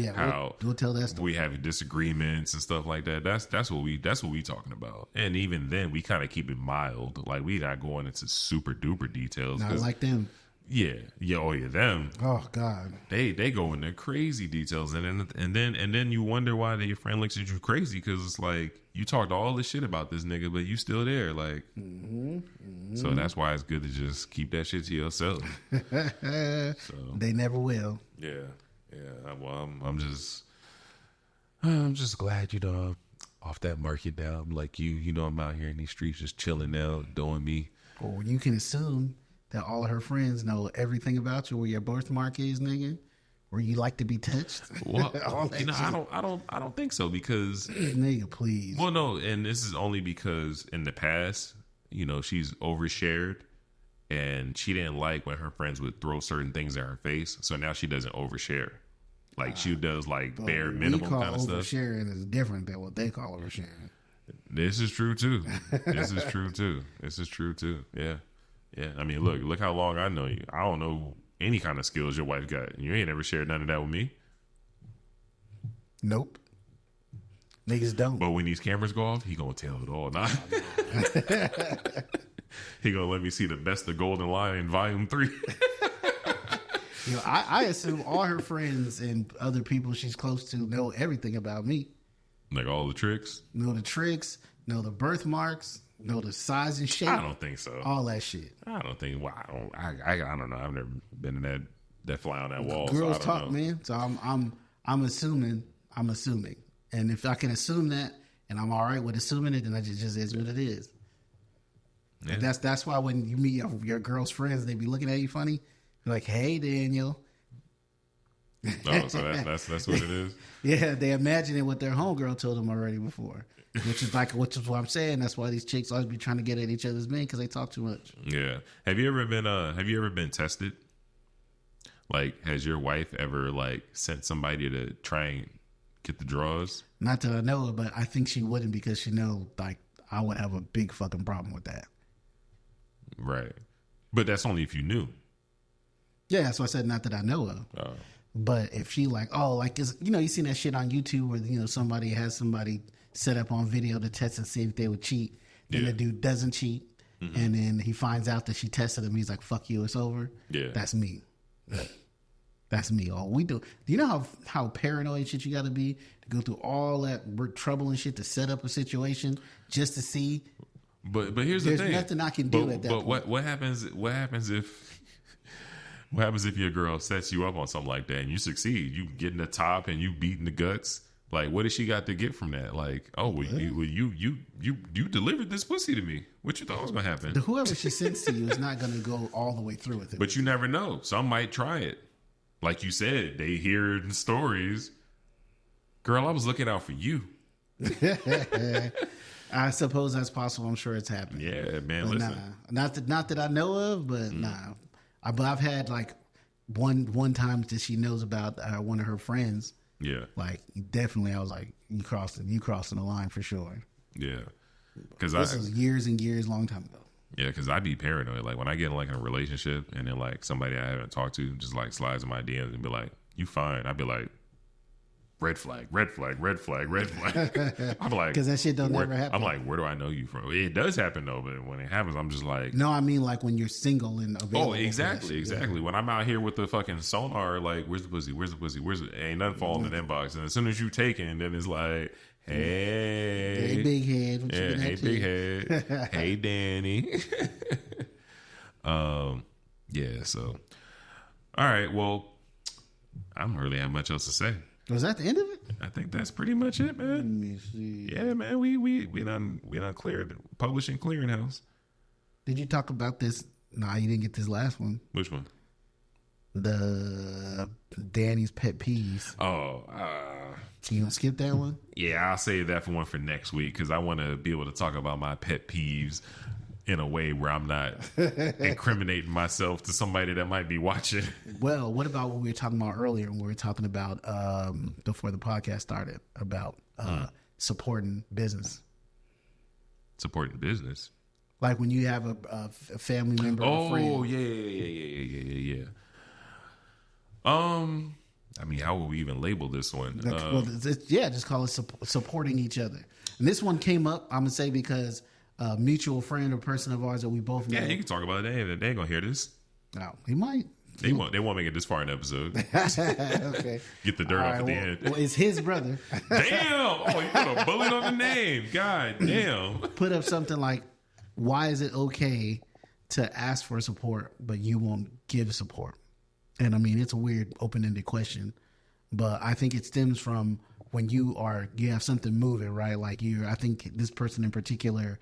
we'll tell that story. We have disagreements and stuff like that. That's what we talking about. And even then, we kind of keep it mild. Like we not going into super duper details. Not like them. Yeah, them. Oh God, they go into crazy details, and then you wonder why your friend looks at you crazy because it's like you talked all this shit about this nigga, but you still there, like. So that's why it's good to just keep that shit to yourself. So they never will. Yeah. Well, I'm just glad you know off that market now. I'm like you know I'm out here in these streets just chilling now, doing me. Or you can assume that all of her friends know everything about you, where your birthmark is, nigga, where you like to be touched. Well, you know, I don't think so because nigga, please. Well, no, and this is only because in the past, you know, she's overshared, and she didn't like when her friends would throw certain things in her face. So now she doesn't overshare. Like she does like bare minimum kind of stuff. Oversharing is different than what they call oversharing. This is true too. This is true too. Yeah. Yeah, I mean, look how long I know you. I don't know any kind of skills your wife got. You ain't ever shared none of that with me. Nope. Niggas don't. But when these cameras go off, he gonna tell it all. Nah. He gonna let me see the best of Golden Lion Volume 3. You know, I assume all her friends and other people she's close to know everything about me. Like all the tricks? Know the tricks, know the birthmarks. Know the size and shape. I don't think so. All that shit. I don't think. Well, I don't know. I've never been in that fly on that wall. Girls so talk, man. So I'm assuming. And if I can assume that, and I'm all right with assuming it, then that just is what it is. Yeah. And that's why when you meet your girl's friends, they be looking at you funny. You're like, hey, Daniel. Oh, so that's what it is. Yeah, they imagine it what their homegirl told them already before. Which is what I'm saying. That's why these chicks always be trying to get at each other's men because they talk too much. Yeah. Have you ever been tested? Like, has your wife ever like sent somebody to try and get the draws? Not that I know of, but I think she wouldn't because she know like I would have a big fucking problem with that. Right. But that's only if you knew. Yeah, that's why I said not that I know of. Oh. But if she like, you seen that shit on YouTube where, you know, somebody has somebody set up on video to test and see if they would cheat. Then the dude doesn't cheat. Mm-hmm. And then he finds out that she tested him. He's like, fuck you, it's over. Yeah. That's me. That's me. All we do. Do you know how paranoid shit you got to be to go through all that trouble and shit to set up a situation just to see? But here's the thing. There's nothing I can do at that point. What happens if your girl sets you up on something like that and you succeed? You get in the top and you beating the guts. Like, what does she got to get from that? Like, oh, you delivered this pussy to me. What you thought was gonna happen? Whoever she sends to you is not gonna go all the way through with it. But you never know. Some might try it. Like you said, they hear the stories. Girl, I was looking out for you. I suppose that's possible. I'm sure it's happened. Yeah, man. But listen, not that I know of, but nah. But I've had like one time that she knows about one of her friends. Yeah, like definitely, I was like, you crossing the line for sure. Yeah, because this was years and years, long time ago. Yeah, because I'd be paranoid. Like when I get like in a relationship and then like somebody I haven't talked to just like slides in my DMs and be like, "You fine?" I'd be like, red flag, red flag, red flag, red flag. I'm like, because that shit don't ever happen. I'm like, where do I know you from? It does happen though, but when it happens, I'm just like, no, I mean like when you're single and available. oh, exactly. Yeah. When I'm out here with the fucking sonar, like, where's the pussy? Where's the pussy? Where's it? Ain't nothing falling in the inbox. And as soon as you take it, then it's like, hey, big head. What yeah, hey, big head. Hey, Danny. Yeah. So, all right. Well, I don't really have much else to say. Was that the end of it? I think that's pretty much it, man. Let me see. Yeah, man. We done cleared publishing clearinghouse. Did you talk about this? Nah, you didn't get this last one. Which one? The Danny's pet peeves. Oh, you gonna skip that one? Yeah, I'll save that for next week because I want to be able to talk about my pet peeves in a way where I'm not incriminating myself to somebody that might be watching. Well, what about what we were talking about earlier when we were talking about before the podcast started about supporting business? Supporting business? Like when you have a family member or a friend. Oh, yeah. I mean, how would we even label this one? Just call it supporting each other. And this one came up, I'm going to say, because a mutual friend or person of ours that we both know. Yeah, you can talk about it. They ain't going to hear this. No, he might. They won't make it this far in the episode. Okay. Get the dirt off at the end. Well, it's his brother. Damn! Oh, you put a bullet on the name. God damn. Put up something like, why is it okay to ask for support, but you won't give support? And I mean, it's a weird open-ended question, but I think it stems from when you have something moving, right? Like I think this person in particular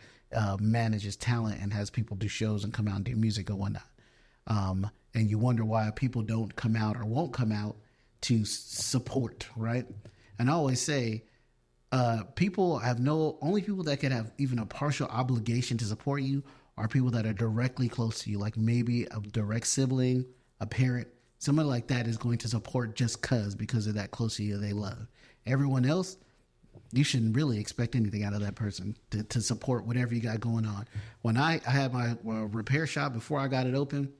manages talent and has people do shows and come out and do music and whatnot. And you wonder why people don't come out or won't come out to support, right? And I always say, only people that could have even a partial obligation to support you are people that are directly close to you, like maybe a direct sibling, a parent. Somebody like that is going to support just because they're that close to you, they love. Everyone else, you shouldn't really expect anything out of that person to support whatever you got going on. When I had my repair shop before I got it open,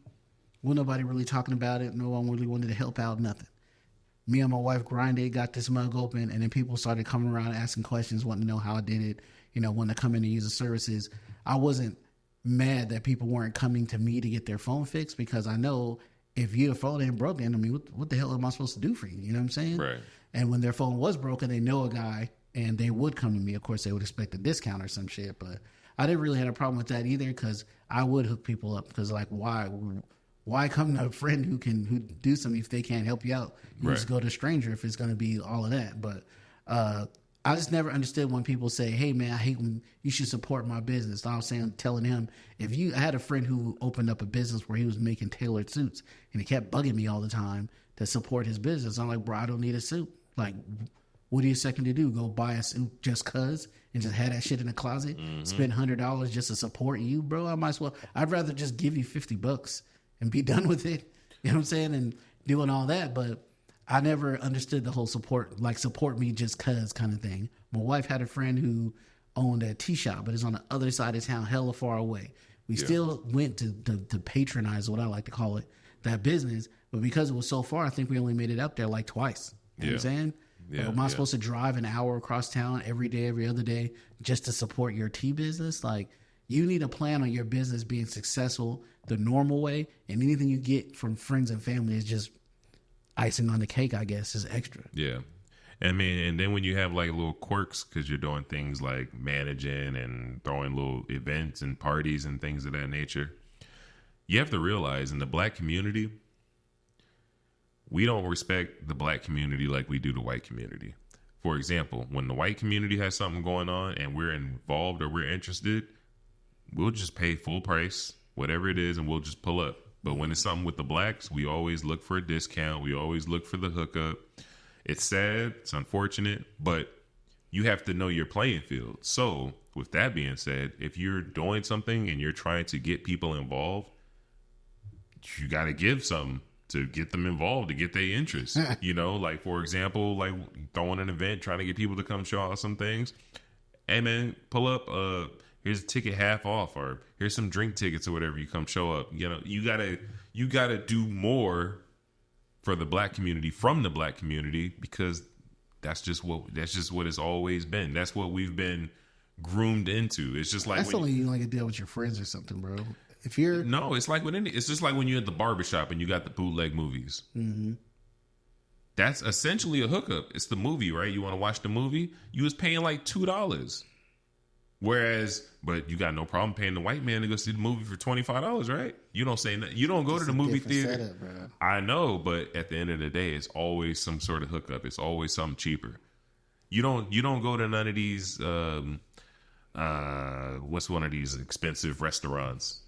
well, nobody really talking about it. No one really wanted to help out, nothing. Me and my wife grinded, got this mug open, and then people started coming around asking questions, wanting to know how I did it, wanting to come in and use the services. I wasn't mad that people weren't coming to me to get their phone fixed because I know if your phone ain't broken, I mean, what the hell am I supposed to do for you? You know what I'm saying? Right. And when their phone was broken, they know a guy, and they would come to me. Of course, they would expect a discount or some shit, but I didn't really have a problem with that either because I would hook people up because, like, why come to a friend who do something if they can't help you out? You just go to a stranger if it's going to be all of that. But I just never understood when people say, hey, man, I hate when you should support my business. I was telling him, I had a friend who opened up a business where he was making tailored suits, and he kept bugging me all the time to support his business. I'm like, bro, I don't need a suit. Like, what are you expecting to do? Go buy a suit just cuz and just have that shit in the closet? Spend $100 just to support you, bro? I'd rather just give you $50 and be done with it. You know what I'm saying? And doing all that. But I never understood the whole support me just cuz kind of thing. My wife had a friend who owned a tea shop, but it's on the other side of town, hella far away. We still went to patronize, what I like to call it, that business. But because it was so far, I think we only made it up there like twice. You know what I'm saying? Yeah, am I supposed to drive an hour across town every day, every other day, just to support your tea business? Like, you need a plan on your business being successful the normal way, and anything you get from friends and family is just icing on the cake, I guess, is extra. Yeah. I mean, and then when you have like little quirks, because you're doing things like managing and throwing little events and parties and things of that nature, you have to realize in the black community, we don't respect the black community like we do the white community. For example, when the white community has something going on and we're involved or we're interested, we'll just pay full price, whatever it is, and we'll just pull up. But when it's something with the blacks, we always look for a discount. We always look for the hookup. It's sad. It's unfortunate. But you have to know your playing field. So with that being said, if you're doing something and you're trying to get people involved, you got to give something to get them involved, to get their interest. Like, for example, like throwing an event, trying to get people to come show out some things. Hey, man, pull up. Here's a ticket half off, or here's some drink tickets or whatever. You come show up. You gotta do more for the black community, from the black community, because that's just what it's always been. That's what we've been groomed into. It's just like that's only you can deal with your friends or something, bro. If you're it's like it's just like when you're at the barbershop and you got the bootleg movies. Mm-hmm. That's essentially a hookup. It's the movie, right? You want to watch the movie? You was paying like $2. Whereas, but you got no problem paying the white man to go see the movie for $25, right? You don't say nothing. You don't go to the movie theater. Setup, bro. I know, but at the end of the day, it's always some sort of hookup. It's always something cheaper. You don't go to none of these. What's one of these expensive restaurants?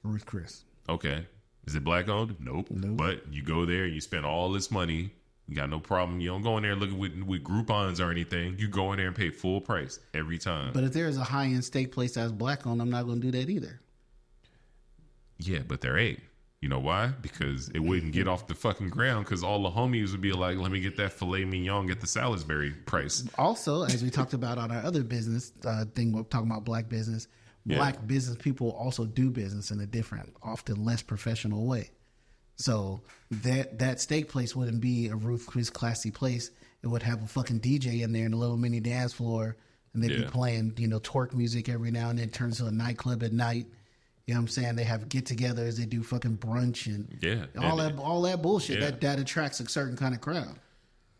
Ruth Chris. Okay, is it black owned? Nope. But you go there, you spend all this money. You got no problem. You don't go in there looking with Groupons or anything. You go in there and pay full price every time. But if there is a high-end steak place that's black owned, I'm not going to do that either. Yeah, but there ain't. You know why? Because it wouldn't get off the fucking ground because all the homies would be like, let me get that filet mignon, get the Salisbury price. Also, as we talked about on our other business thing, we're talking about black business. Black business people also do business in a different, often less professional way. So that steak place wouldn't be a Ruth Chris classy place. It would have a fucking DJ in there and a little mini dance floor, and they'd be playing, twerk music every now and then. It turns to a nightclub at night. You know what I'm saying? They have get-togethers. They do fucking brunch and all that bullshit. Yeah. That attracts a certain kind of crowd.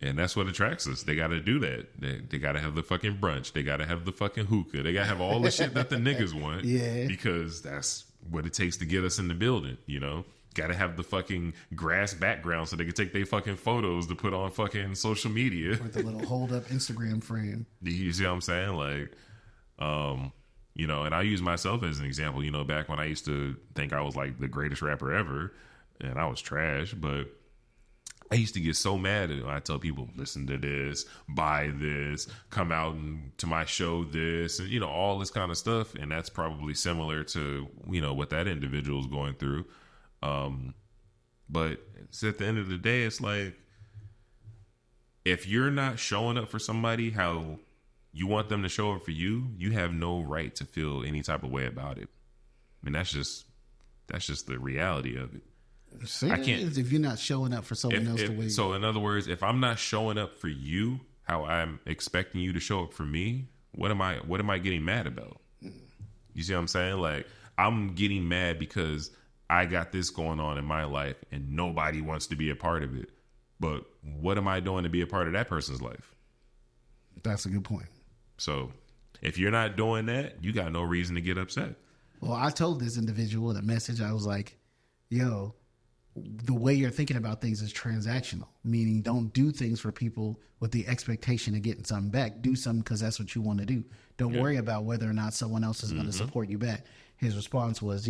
And that's what attracts us. They got to do that. They got to have the fucking brunch. They got to have the fucking hookah. They got to have all the shit that the niggas want. Yeah. Because that's what it takes to get us in the building, Got to have the fucking grass background so they can take their fucking photos to put on fucking social media. With the little hold-up Instagram frame. You see what I'm saying? Like, and I use myself as an example, back when I used to think I was like the greatest rapper ever and I was trash, but I used to get so mad when I tell people, listen to this, buy this, come out to my show this, and, all this kind of stuff. And that's probably similar to, what that individual is going through. But it's at the end of the day, it's like, if you're not showing up for somebody how you want them to show up for you, you have no right to feel any type of way about it. I mean, that's just the reality of it. I can't. If you're not showing up for someone else the way. So in other words, if I'm not showing up for you how I'm expecting you to show up for me, what am I getting mad about? You see what I'm saying? Like, I'm getting mad because I got this going on in my life and nobody wants to be a part of it. But what am I doing to be a part of that person's life? That's a good point. So if you're not doing that, you got no reason to get upset. Well, I told this individual in a message, I was like, yo, the way you're thinking about things is transactional, meaning don't do things for people with the expectation of getting something back. Do something because that's what you want to do. Don't worry about whether or not someone else is going to support you back. His response was,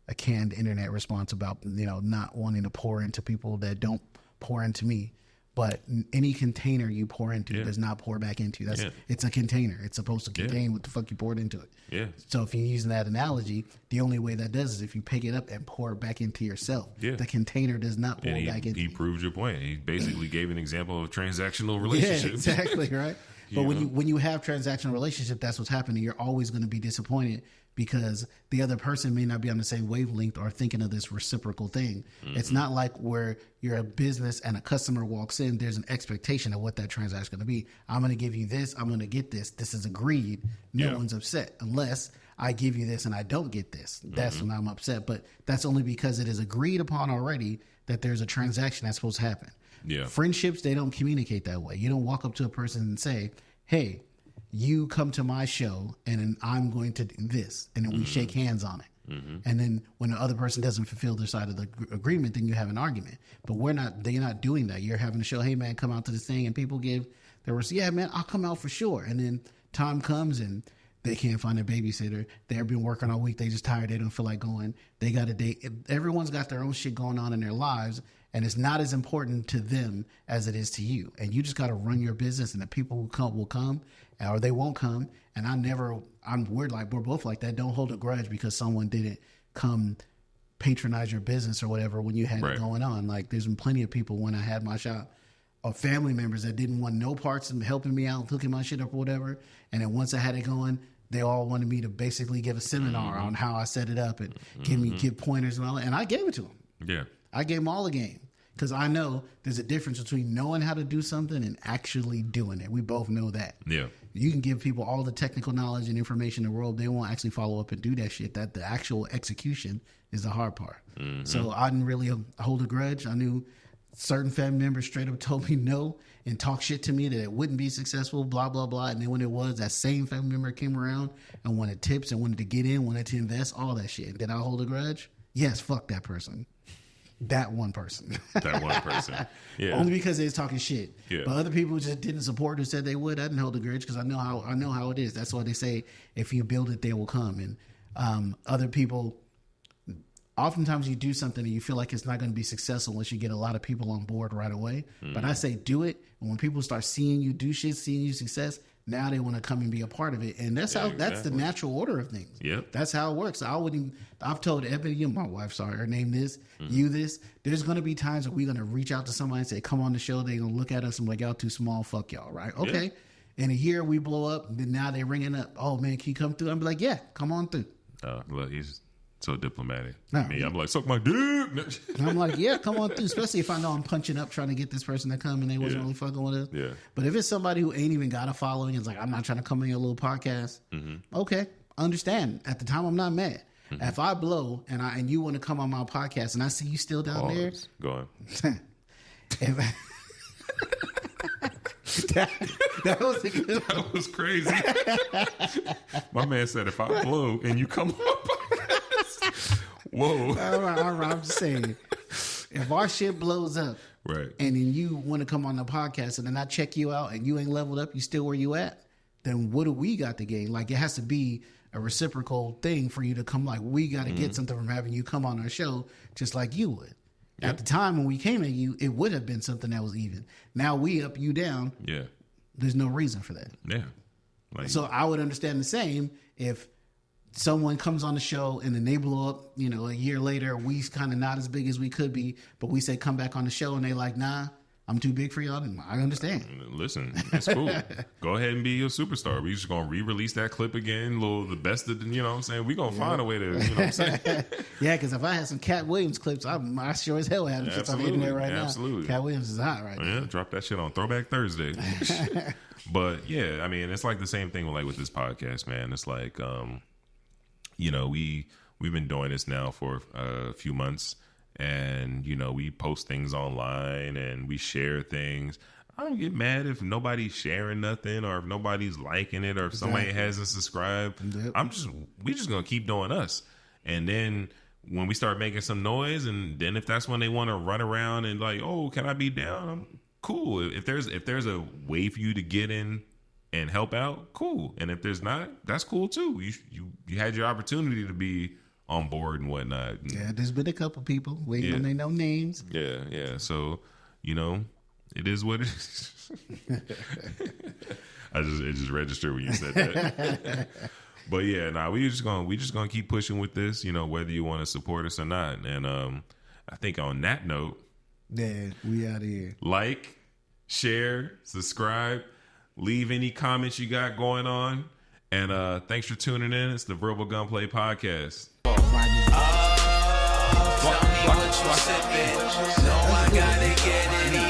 a canned internet response about, not wanting to pour into people that don't pour into me. But any container you pour into does not pour back into you. It's a container. It's supposed to contain what the fuck you poured into it. Yeah. So if you're using that analogy, the only way that does is if you pick it up and pour it back into yourself. Yeah. The container does not pour back into you. He proved your point. He basically gave an example of transactional relationship. Yeah, exactly, right? But when you have transactional relationship, that's what's happening. You're always going to be disappointed because the other person may not be on the same wavelength or thinking of this reciprocal thing. Mm-hmm. It's not like where you're a business and a customer walks in, there's an expectation of what that transaction is going to be. I'm going to give you this. I'm going to get this. This is agreed. No one's upset unless I give you this and I don't get this. That's when I'm upset. But that's only because it is agreed upon already that there's a transaction that's supposed to happen. Yeah. Friendships, they don't communicate that way. You don't walk up to a person and say, hey, you come to my show and I'm going to do this. And then we shake hands on it. Mm-hmm. And then when the other person doesn't fulfill their side of the agreement, then you have an argument. But they're not doing that. You're having a show, hey man, come out to this thing, and people give their words, yeah man, I'll come out for sure. And then time comes and they can't find a babysitter. They've been working all week. They just tired. They don't feel like going. They got a date. Everyone's got their own shit going on in their lives. And it's not as important to them as it is to you. And you just got to run your business, and the people who come will come or they won't come. And we're both like that. Don't hold a grudge because someone didn't come patronize your business or whatever when you had it going on. Like there's been plenty of people when I had my shop or family members that didn't want no parts in helping me out, hooking my shit up or whatever. And then once I had it going, they all wanted me to basically give a seminar on how I set it up and give pointers and all that. And I gave it to them. Yeah. I gave them all the game Because I know there's a difference between knowing how to do something and actually doing it. We both know that. Yeah. You can give people all the technical knowledge and information in the world. They won't actually follow up and do that shit. That the actual execution is the hard part. Mm-hmm. So I didn't really hold a grudge. I knew certain family members straight up told me no and talk shit to me that it wouldn't be successful, blah, blah, blah. And then when it was, that same family member came around and wanted tips and wanted to get in, wanted to invest, all that shit. Did I hold a grudge? Yes, fuck that person. That one person. That one person. Yeah. Only because they was talking shit. Yeah. But other people just didn't support who said they would. I didn't hold a grudge because I know how it is. That's why they say if you build it, they will come. And other people, oftentimes you do something and you feel like it's not going to be successful unless you get a lot of people on board right away. Mm-hmm. But I say do it. And when people start seeing you do shit, seeing you success, now they want to come and be a part of it. And that's that's the natural order of things. Yep. That's how it works. I've told Ebony, my wife, sorry, her name this, you this. There's going to be times where we're going to reach out to somebody and say, come on the show. They're going to look at us and be like, y'all too small. Fuck y'all. Right. Okay. Yeah. In a year we blow up. And then now they're ringing up. Oh man, can you come through? I'm be like, yeah, come on through. Look, he's so diplomatic. No, I'm like, suck my dick. And I'm like, yeah, come on through. Especially if I know I'm punching up trying to get this person to come and they wasn't really fucking with us. Yeah. But if it's somebody who ain't even got a following and it's like, I'm not trying to come on your little podcast. Mm-hmm. Okay, understand. At the time, I'm not mad. Mm-hmm. If I blow and you want to come on my podcast and I see you still down there, go on. That was crazy. My man said, if I blow and you come on, whoa. All right, I'm just saying, if our shit blows up, right, and then you want to come on the podcast and then I check you out and you ain't leveled up, you still where you at, then what do we got to gain? Like, it has to be a reciprocal thing for you to come. Like, we got to get something from having you come on our show, just like you would. Yep. At the time when we came at you, it would have been something that was even. Now we up, you down. Yeah. There's no reason for that. Yeah. So I would understand the same if someone comes on the show and then they blow up, a year later, we kind of not as big as we could be, but we say come back on the show and they like, nah, I'm too big for y'all. I understand. Listen, it's cool. Go ahead and be your superstar. We just going to re-release that clip again. The best of the, you know what I'm saying? We going to find a way to, you know what I'm saying? Yeah, because if I had some Cat Williams clips, I sure as hell have them shits on the internet right now. Absolutely. Cat Williams is hot right now. Yeah, drop that shit on Throwback Thursday. But yeah, I mean, it's like the same thing with this podcast, man. It's like, we've been doing this now for a few months. And, we post things online and we share things. I don't get mad if nobody's sharing nothing or if nobody's liking it or if somebody hasn't subscribed. Yep. We just going to keep doing us. And then when we start making some noise and then if that's when they want to run around and like, oh, can I be down? Cool. If there's a way for you to get in and help out, cool. And if there's not, that's cool too. You had your opportunity to be on board and whatnot. Yeah, there's been a couple people waiting on their no names. Yeah. So, it is what it is. It just registered when you said that. But yeah, we just gonna keep pushing with this, whether you want to support us or not. And I think on that note, yeah, we out here. Like, share, subscribe, leave any comments you got going on. And thanks for tuning in. It's the Verbal Gunplay Podcast. Tell me what you sippin'. No, I gotta get it.